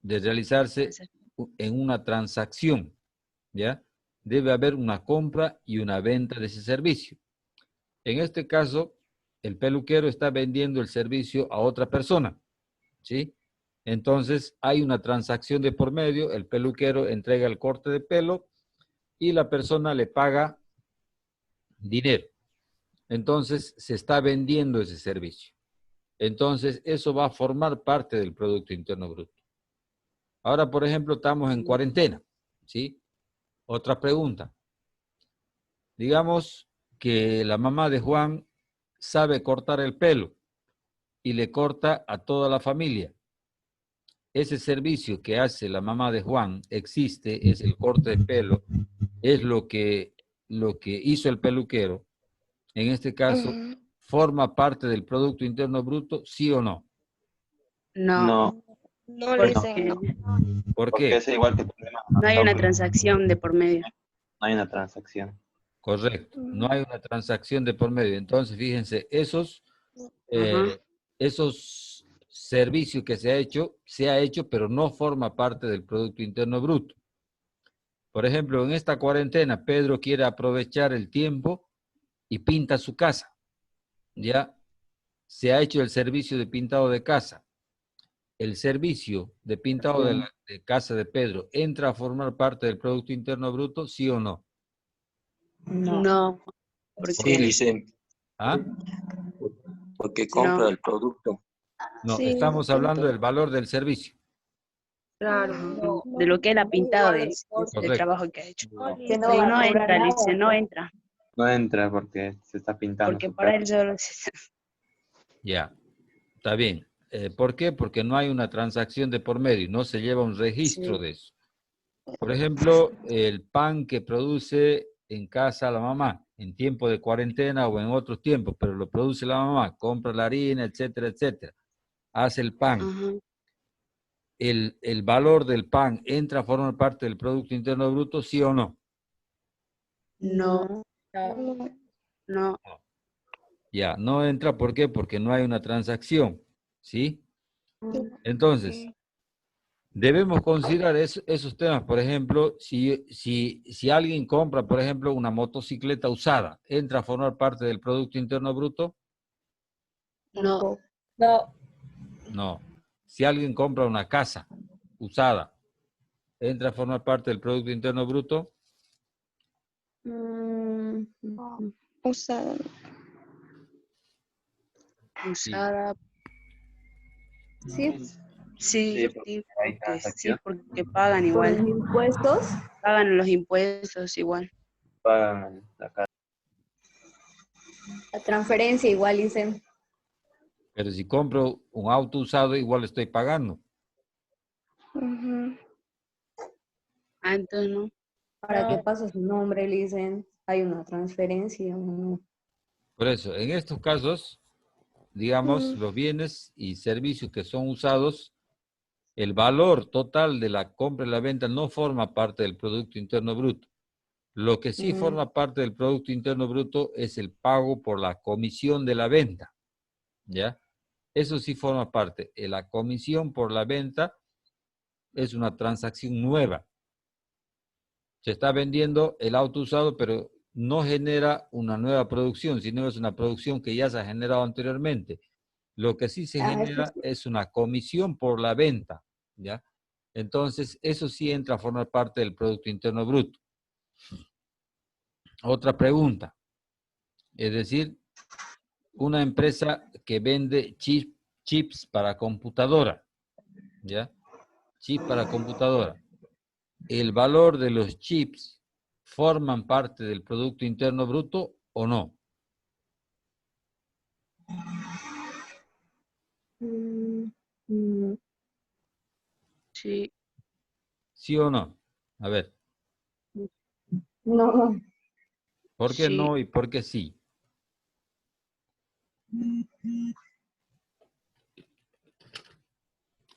[SPEAKER 1] de realizarse en una transacción, ¿ya? Debe haber una compra y una venta de ese servicio. En este caso, el peluquero está vendiendo el servicio a otra persona, ¿sí? Entonces, hay una transacción de por medio, el peluquero entrega el corte de pelo y la persona le paga dinero. Entonces, se está vendiendo ese servicio. Entonces, eso va a formar parte del Producto Interno Bruto. Ahora, por ejemplo, estamos en cuarentena, ¿sí? Otra pregunta. Digamos que la mamá de Juan sabe cortar el pelo y le corta a toda la familia. Ese servicio que hace la mamá de Juan existe, es el corte de pelo, es lo que hizo el peluquero. En este caso, ¿forma parte del Producto Interno Bruto, sí o no?
[SPEAKER 6] No,
[SPEAKER 5] No,
[SPEAKER 3] No le
[SPEAKER 6] porque
[SPEAKER 3] dicen no.
[SPEAKER 1] ¿Por
[SPEAKER 5] porque
[SPEAKER 1] qué?
[SPEAKER 5] es igual que tenemos
[SPEAKER 6] no hay una
[SPEAKER 5] nosotros.
[SPEAKER 6] transacción de por medio.
[SPEAKER 5] No hay una transacción.
[SPEAKER 1] Correcto. No hay una transacción de por medio. Entonces, fíjense, esos servicios que se ha hecho, pero no forma parte del Producto Interno Bruto. Por ejemplo, en esta cuarentena, Pedro quiere aprovechar el tiempo y pinta su casa. Ya se ha hecho el servicio de pintado de casa. El servicio de pintado de casa de Pedro entra a formar parte del Producto Interno Bruto, ¿sí o no?
[SPEAKER 6] No, porque
[SPEAKER 1] Sí,
[SPEAKER 7] Licen,
[SPEAKER 1] ¿Ah?
[SPEAKER 7] porque compra
[SPEAKER 6] no.
[SPEAKER 7] el producto.
[SPEAKER 1] No,
[SPEAKER 3] Sí,
[SPEAKER 1] estamos hablando
[SPEAKER 3] pinto.
[SPEAKER 1] del valor del servicio.
[SPEAKER 3] Claro.
[SPEAKER 6] No, de lo que él ha pintado, del
[SPEAKER 1] Correcto.
[SPEAKER 6] trabajo que ha hecho.
[SPEAKER 3] Que no
[SPEAKER 6] Sí,
[SPEAKER 3] va a
[SPEAKER 6] no
[SPEAKER 3] cobrar
[SPEAKER 6] entra,
[SPEAKER 3] nada.
[SPEAKER 6] dice, no entra,
[SPEAKER 5] No entra porque se está pintando
[SPEAKER 6] porque
[SPEAKER 5] su
[SPEAKER 6] para
[SPEAKER 5] casa.
[SPEAKER 6] él solo
[SPEAKER 1] Ya, está bien. ¿Por qué? Porque no hay una transacción de por medio, no se lleva un registro
[SPEAKER 6] Sí.
[SPEAKER 1] de eso. Por ejemplo, el pan que produce en casa la mamá, en tiempo de cuarentena o en otros tiempos, pero lo produce la mamá, compra la harina, etcétera, etcétera, hace el pan.
[SPEAKER 6] Ajá.
[SPEAKER 1] El valor del pan entra a formar parte del Producto Interno Bruto, ¿sí o no?
[SPEAKER 6] No,
[SPEAKER 3] No.
[SPEAKER 6] no.
[SPEAKER 1] Ya, no entra, ¿por qué? Porque no hay una transacción, ¿sí? Entonces, debemos considerar esos temas. Por ejemplo, si alguien compra, por ejemplo, una motocicleta usada, ¿entra a formar parte del Producto Interno Bruto?
[SPEAKER 6] No,
[SPEAKER 1] No. Si alguien compra una casa usada, ¿entra a formar parte del Producto Interno Bruto?
[SPEAKER 3] Usada.
[SPEAKER 6] usada.
[SPEAKER 3] Sí,
[SPEAKER 6] Sí,
[SPEAKER 5] Sí, porque
[SPEAKER 6] sí,
[SPEAKER 5] hay
[SPEAKER 6] porque sí,
[SPEAKER 5] transacción.
[SPEAKER 6] porque pagan
[SPEAKER 3] por los
[SPEAKER 6] igual,
[SPEAKER 3] impuestos.
[SPEAKER 6] pagan los impuestos igual.
[SPEAKER 5] Pagan la casa.
[SPEAKER 2] La transferencia igual dicen.
[SPEAKER 1] Pero si compro un auto usado, igual estoy pagando.
[SPEAKER 3] Ujú.
[SPEAKER 6] Ah, entonces no.
[SPEAKER 2] Para que pase su nombre, le dicen, hay una transferencia o no.
[SPEAKER 1] Por eso, en estos casos, digamos, los bienes y servicios que son usados, el valor total de la compra y la venta no forma parte del Producto Interno Bruto. Lo que sí forma parte del Producto Interno Bruto es el pago por la comisión de la venta, ¿ya? Eso sí forma parte. La comisión por la venta es una transacción nueva. Se está vendiendo el auto usado, pero no genera una nueva producción, sino es una producción que ya se ha generado anteriormente. Lo que sí se genera es una comisión por la venta, ¿ya? Entonces, eso sí entra a formar parte del Producto Interno Bruto. Otra pregunta, es decir, una empresa que vende chips para computadora, ¿ya? Chip para computadora. ¿El valor de los chips forman parte del Producto Interno Bruto o no?
[SPEAKER 6] Sí,
[SPEAKER 1] ¿Sí o no? A ver,
[SPEAKER 2] No,
[SPEAKER 1] ¿por qué
[SPEAKER 6] sí.
[SPEAKER 1] no y por qué sí?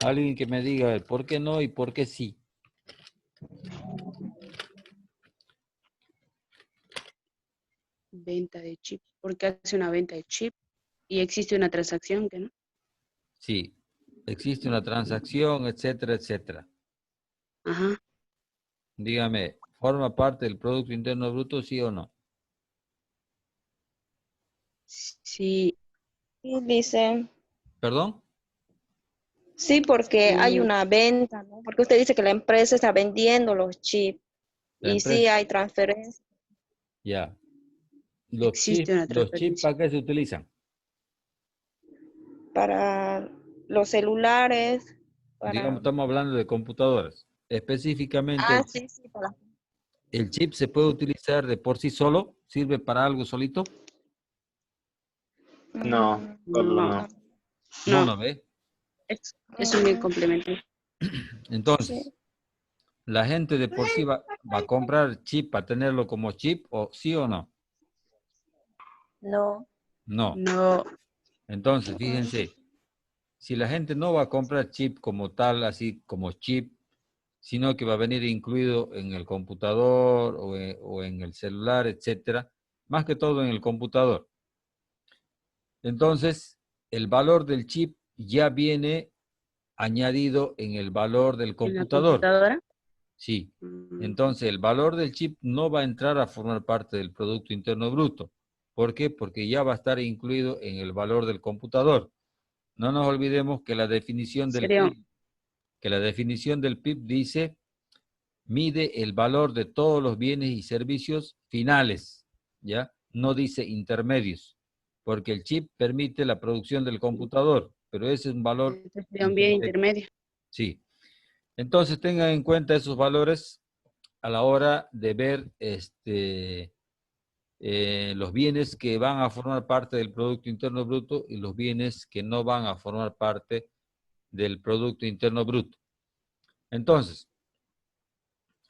[SPEAKER 1] Alguien que me diga, a ver, ¿por qué no y por qué sí?
[SPEAKER 6] Venta de chip. Porque hace una venta de chip y existe una transacción que no.
[SPEAKER 1] Sí, existe una transacción, etcétera, etcétera.
[SPEAKER 6] Ajá.
[SPEAKER 1] Dígame, ¿forma parte del Producto Interno Bruto, sí o no?
[SPEAKER 6] Sí,
[SPEAKER 3] Sí, dicen.
[SPEAKER 1] ¿Perdón?
[SPEAKER 3] Sí, porque hay
[SPEAKER 6] sí.
[SPEAKER 3] una venta, ¿no? Porque usted dice que la empresa está vendiendo los chips. Y sí
[SPEAKER 1] empresa,
[SPEAKER 3] hay transferencia
[SPEAKER 1] ya.
[SPEAKER 6] Existe una
[SPEAKER 1] Los chips,
[SPEAKER 6] transferencia.
[SPEAKER 1] ¿para qué se utilizan?
[SPEAKER 3] para los celulares,
[SPEAKER 1] Digamos,
[SPEAKER 3] para...
[SPEAKER 1] estamos hablando de computadoras. Específicamente,
[SPEAKER 3] Ah, sí, sí, para...
[SPEAKER 1] el chip se puede utilizar de por sí solo, sirve para algo solito.
[SPEAKER 5] No, solo
[SPEAKER 6] No,
[SPEAKER 5] no.
[SPEAKER 1] No,
[SPEAKER 6] no,
[SPEAKER 1] no ve.
[SPEAKER 6] es un bien complementario.
[SPEAKER 1] Entonces,
[SPEAKER 3] Sí.
[SPEAKER 1] la gente de por sí va a comprar chip para tenerlo como chip, o sí o no.
[SPEAKER 3] No.
[SPEAKER 1] No.
[SPEAKER 6] No,
[SPEAKER 1] Entonces, fíjense, si la gente no va a comprar chip como tal, así como chip, sino que va a venir incluido en el computador o en el celular, etcétera, más que todo en el computador. Entonces, el valor del chip ya viene añadido en el valor del
[SPEAKER 6] en la
[SPEAKER 1] computador.
[SPEAKER 6] computadora.
[SPEAKER 1] Sí.
[SPEAKER 6] Mm,
[SPEAKER 1] Entonces, el valor del chip no va a entrar a formar parte del Producto Interno Bruto. ¿Por qué? Porque ya va a estar incluido en el valor del computador. No nos olvidemos que la definición del
[SPEAKER 6] Sería,
[SPEAKER 1] PIB, dice, mide el valor de todos los bienes y servicios finales, ¿ya? No dice intermedios, porque el chip permite la producción del computador, pero ese es un valor
[SPEAKER 6] sería un bien
[SPEAKER 1] intermedio.
[SPEAKER 6] intermedio.
[SPEAKER 1] Sí. Entonces tengan en cuenta esos valores a la hora de ver los bienes que van a formar parte del Producto Interno Bruto y los bienes que no van a formar parte del Producto Interno Bruto. Entonces,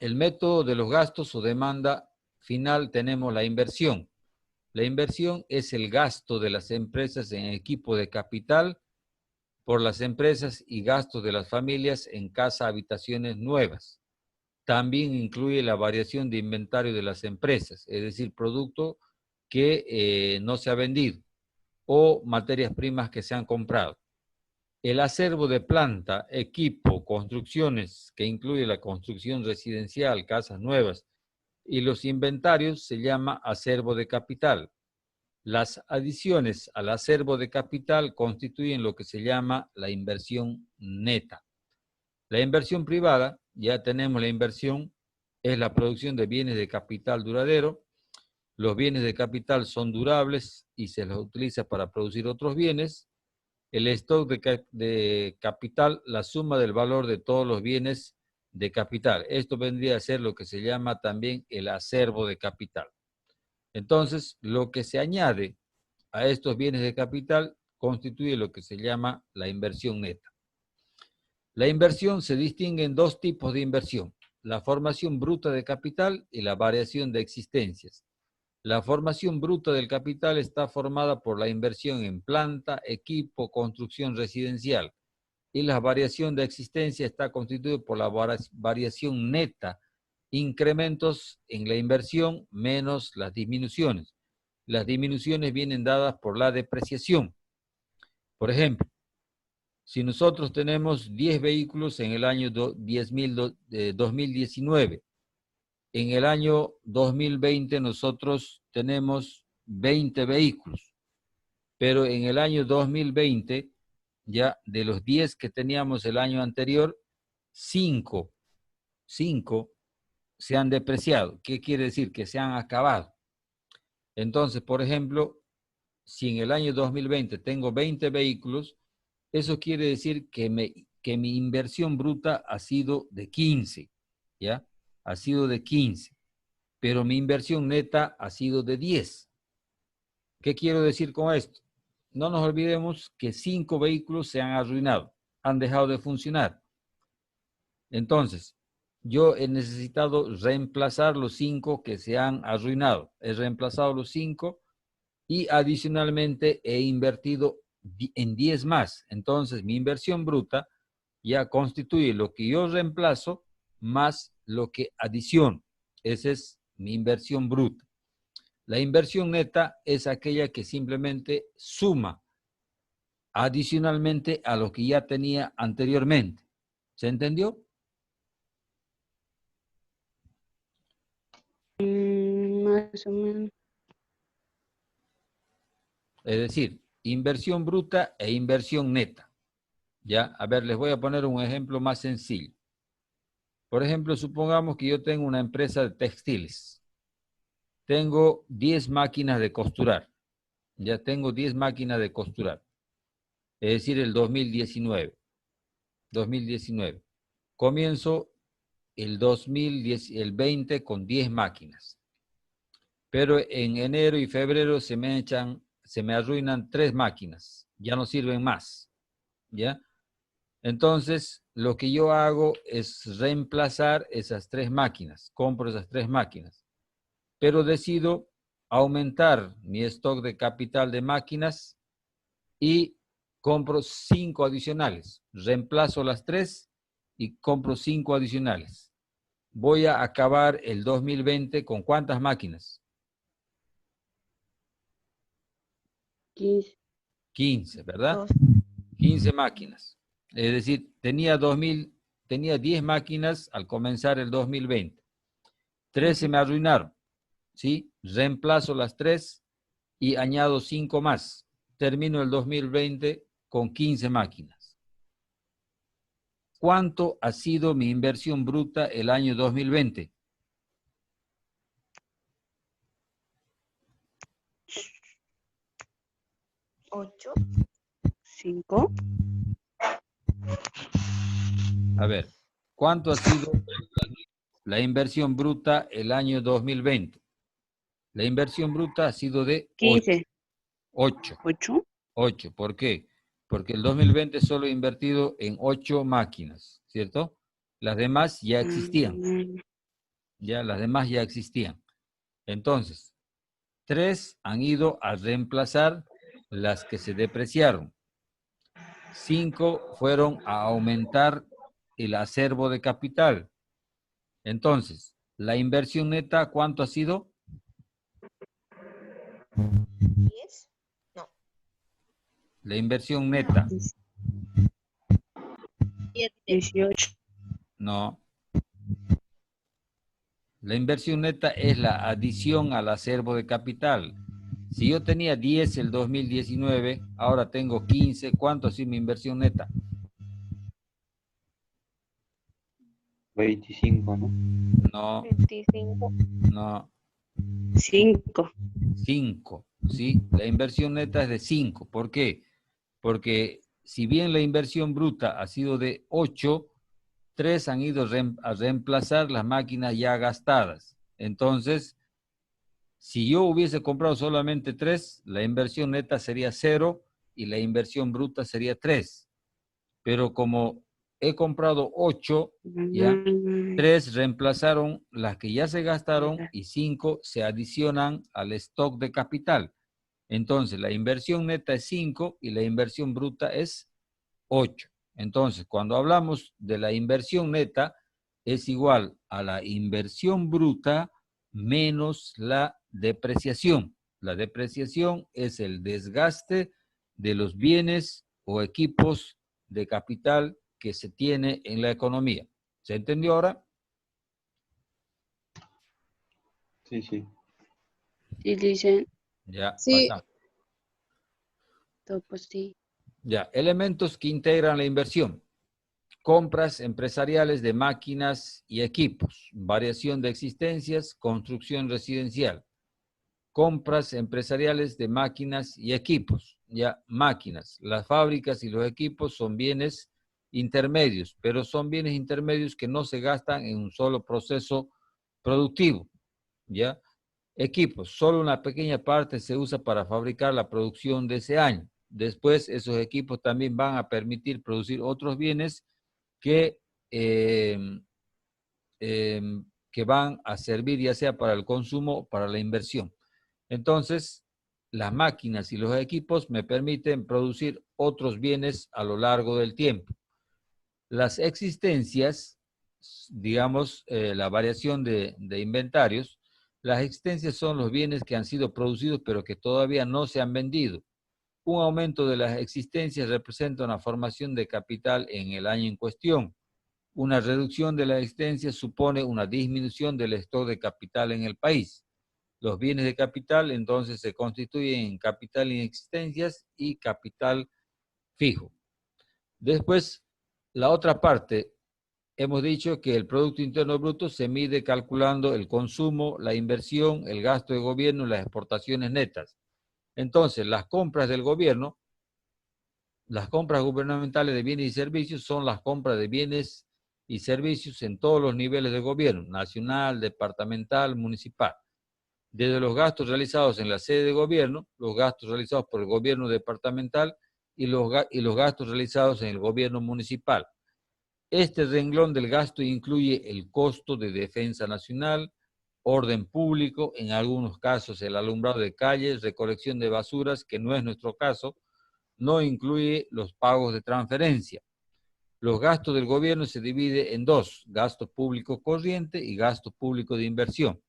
[SPEAKER 1] el método de los gastos o demanda final tenemos la inversión. La inversión es el gasto de las empresas en equipo de capital por las empresas y gastos de las familias en casa habitaciones nuevas. También incluye la variación de inventario de las empresas, es decir, producto que no se ha vendido o materias primas que se han comprado. El acervo de planta, equipo, construcciones, que incluye la construcción residencial, casas nuevas, y los inventarios se llama acervo de capital. Las adiciones al acervo de capital constituyen lo que se llama la inversión neta. La inversión privada, ya tenemos la inversión, es la producción de bienes de capital duradero. Los bienes de capital son durables y se los utiliza para producir otros bienes. El stock de capital, la suma del valor de todos los bienes de capital. Esto vendría a ser lo que se llama también el acervo de capital. Entonces, lo que se añade a estos bienes de capital constituye lo que se llama la inversión neta. La inversión se distingue en dos tipos de inversión, la formación bruta de capital y la variación de existencias. La formación bruta del capital está formada por la inversión en planta, equipo, construcción residencial, y la variación de existencia está constituida por la variación neta, incrementos en la inversión menos las disminuciones. Las disminuciones vienen dadas por la depreciación. Por ejemplo, si nosotros tenemos 10 vehículos en el año 2019, en el año 2020 nosotros tenemos 20 vehículos, pero en el año 2020, ya de los 10 que teníamos el año anterior, 5 se han depreciado. ¿Qué quiere decir? Que se han acabado. Entonces, por ejemplo, si en el año 2020 tengo 20 vehículos, eso quiere decir que mi inversión bruta ha sido de 15, ¿ya? Ha sido de 15, pero mi inversión neta ha sido de 10. ¿Qué quiero decir con esto? No nos olvidemos que 5 vehículos se han arruinado, han dejado de funcionar. Entonces, yo he necesitado reemplazar los 5 que se han arruinado. He reemplazado los 5 y adicionalmente he invertido en 10 más. Entonces, mi inversión bruta ya constituye lo que yo reemplazo más lo que adiciono. Esa es mi inversión bruta. La inversión neta es aquella que simplemente suma adicionalmente a lo que ya tenía anteriormente. ¿Se entendió?
[SPEAKER 6] Más o menos.
[SPEAKER 1] Es decir, inversión bruta e inversión neta. ¿Ya? A ver, les voy a poner un ejemplo más sencillo. Por ejemplo, supongamos que yo tengo una empresa de textiles. Tengo 10 máquinas de costurar. Ya tengo 10 máquinas de costurar. Es decir, el 2019. 2019. Comienzo el 2020 con 10 máquinas. Pero en enero y febrero se me arruinan 3 máquinas. Ya no sirven más. ¿Ya? Entonces, lo que yo hago es reemplazar esas 3 máquinas. Compro esas 3 máquinas. Pero decido aumentar mi stock de capital de máquinas y compro 5 adicionales. Reemplazo las 3 y compro 5 adicionales. Voy a acabar el 2020 con ¿cuántas máquinas?
[SPEAKER 6] 15.
[SPEAKER 1] 15, ¿verdad?
[SPEAKER 3] Dos.
[SPEAKER 1] 15 máquinas. Es decir, tenía 10 máquinas al comenzar el 2020. 3 se me arruinaron, ¿sí? Reemplazo las 3 y añado 5 más. Termino el 2020 con 15 máquinas. ¿Cuánto ha sido mi inversión bruta el año 2020?
[SPEAKER 3] 8.
[SPEAKER 6] 5.
[SPEAKER 1] A ver, ¿cuánto ha sido la inversión bruta el año 2020? La inversión bruta ha sido de
[SPEAKER 6] 15.
[SPEAKER 1] 8.
[SPEAKER 6] 8.
[SPEAKER 1] 8. ¿Por qué? Porque el 2020 solo he invertido en 8 máquinas, ¿cierto? Las demás ya existían. Ya, las demás ya existían. Entonces, 3 han ido a reemplazar las que se depreciaron. 5 fueron a aumentar el acervo de capital. Entonces, la inversión neta, ¿cuánto ha sido?
[SPEAKER 3] 10. No.
[SPEAKER 1] La inversión neta.
[SPEAKER 3] 7.
[SPEAKER 6] 18.
[SPEAKER 1] No. La inversión neta es la adición al acervo de capital. Si yo tenía 10 el 2019, ahora tengo 15, ¿cuánto ha sido mi inversión neta?
[SPEAKER 5] 25, ¿no?
[SPEAKER 1] No,
[SPEAKER 3] 25.
[SPEAKER 1] no,
[SPEAKER 6] 5.
[SPEAKER 1] 5, ¿sí? La inversión neta es de 5. ¿Por qué? Porque si bien la inversión bruta ha sido de 8, 3 han ido a reemplazar las máquinas ya gastadas. Entonces, si yo hubiese comprado solamente 3, la inversión neta sería 0 y la inversión bruta sería 3. Pero como he comprado 8, ¿ya? 3 reemplazaron las que ya se gastaron y 5 se adicionan al stock de capital. Entonces, la inversión neta es 5 y la inversión bruta es 8. Entonces, cuando hablamos de la inversión neta, es igual a la inversión bruta menos la depreciación. La depreciación es el desgaste de los bienes o equipos de capital que se tiene en la economía. ¿Se entendió ahora?
[SPEAKER 5] Sí, sí.
[SPEAKER 6] Sí, dicen.
[SPEAKER 1] Ya,
[SPEAKER 2] Sí,
[SPEAKER 1] pasamos.
[SPEAKER 6] Pues sí.
[SPEAKER 1] Ya, elementos que integran la inversión. Compras empresariales de máquinas y equipos, variación de existencias, construcción residencial. Compras empresariales de máquinas y equipos, ya máquinas. Las fábricas y los equipos son bienes intermedios, pero son bienes intermedios que no se gastan en un solo proceso productivo, ya. Equipos, solo una pequeña parte se usa para fabricar la producción de ese año. Después, esos equipos también van a permitir producir otros bienes que, eh, que van a servir ya sea para el consumo o para la inversión. Entonces, las máquinas y los equipos me permiten producir otros bienes a lo largo del tiempo. Las existencias, digamos, la variación de inventarios, las existencias son los bienes que han sido producidos pero que todavía no se han vendido. Un aumento de las existencias representa una formación de capital en el año en cuestión. Una reducción de las existencias supone una disminución del stock de capital en el país. Los bienes de capital entonces se constituyen en capital en existencias y capital fijo. Después, la otra parte, hemos dicho que el Producto Interno Bruto se mide calculando el consumo, la inversión, el gasto de gobierno y las exportaciones netas. Entonces, las compras del gobierno, las compras gubernamentales de bienes y servicios son las compras de bienes y servicios en todos los niveles de gobierno, nacional, departamental, municipal. Desde los gastos realizados en la sede de gobierno, los gastos realizados por el gobierno departamental y los gastos realizados en el gobierno municipal. Este renglón del gasto incluye el costo de defensa nacional, orden público, en algunos casos el alumbrado de calles, recolección de basuras, que no es nuestro caso, no incluye los pagos de transferencia. Los gastos del gobierno se dividen en dos, gasto público corriente y gasto público de inversión.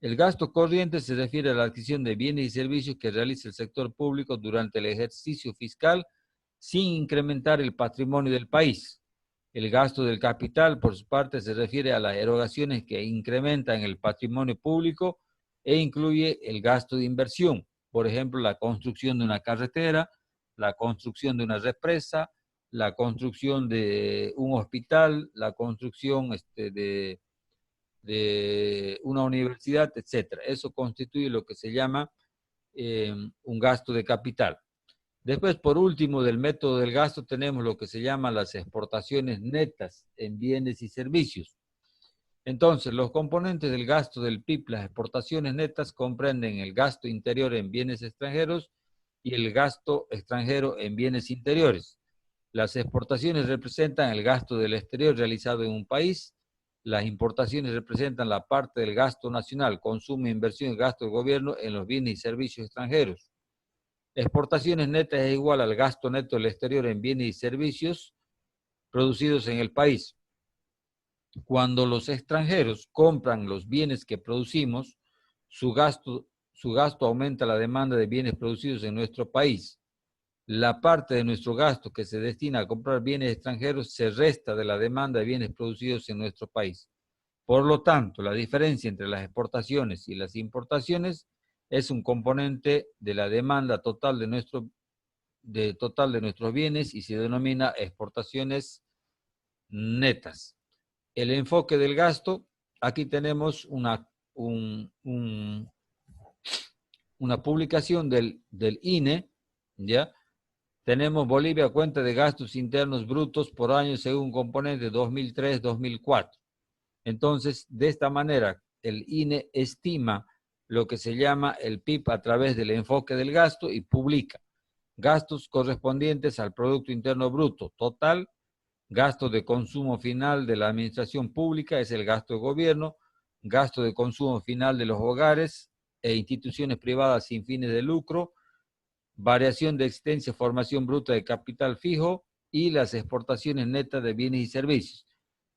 [SPEAKER 1] El gasto corriente se refiere a la adquisición de bienes y servicios que realiza el sector público durante el ejercicio fiscal sin incrementar el patrimonio del país. El gasto del capital, por su parte, se refiere a las erogaciones que incrementan el patrimonio público e incluye el gasto de inversión, por ejemplo, la construcción de una carretera, la construcción de una represa, la construcción de un hospital, la construcción de una universidad, etc. Eso constituye lo que se llama un gasto de capital. Después, por último, del método del gasto tenemos lo que se llama las exportaciones netas en bienes y servicios. Entonces, los componentes del gasto del PIB, las exportaciones netas, comprenden el gasto interior en bienes extranjeros y el gasto extranjero en bienes interiores. Las exportaciones representan el gasto del exterior realizado en un país. Las importaciones representan la parte del gasto nacional, consumo, inversión y gasto del gobierno en los bienes y servicios extranjeros. Exportaciones netas es igual al gasto neto del exterior en bienes y servicios producidos en el país. Cuando los extranjeros compran los bienes que producimos, su gasto aumenta la demanda de bienes producidos en nuestro país. La parte de nuestro gasto que se destina a comprar bienes extranjeros se resta de la demanda de bienes producidos en nuestro país. Por lo tanto, la diferencia entre las exportaciones y las importaciones es un componente de la demanda total de nuestros bienes y se denomina exportaciones netas. El enfoque del gasto, aquí tenemos una publicación del INE, ¿ya? Tenemos Bolivia, cuenta de gastos internos brutos por año según componente 2003-2004. Entonces, de esta manera, el INE estima lo que se llama el PIB a través del enfoque del gasto y publica gastos correspondientes al Producto Interno Bruto total, gasto de consumo final de la administración pública, es el gasto de gobierno, gasto de consumo final de los hogares e instituciones privadas sin fines de lucro, variación de existencia, formación bruta de capital fijo y las exportaciones netas de bienes y servicios.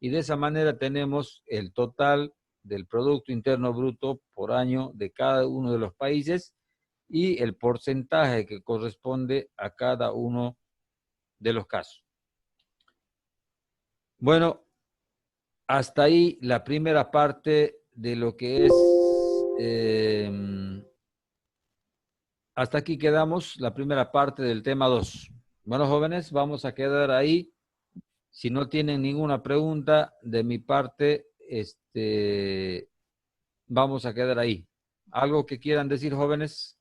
[SPEAKER 1] Y de esa manera tenemos el total del Producto Interno Bruto por año de cada uno de los países y el porcentaje que corresponde a cada uno de los casos. Bueno, hasta ahí la primera parte de lo que es... hasta aquí quedamos la primera parte del tema 2. Bueno, jóvenes, vamos a quedar ahí. Si no tienen ninguna pregunta de mi parte, vamos a quedar ahí. ¿Algo que quieran decir, jóvenes?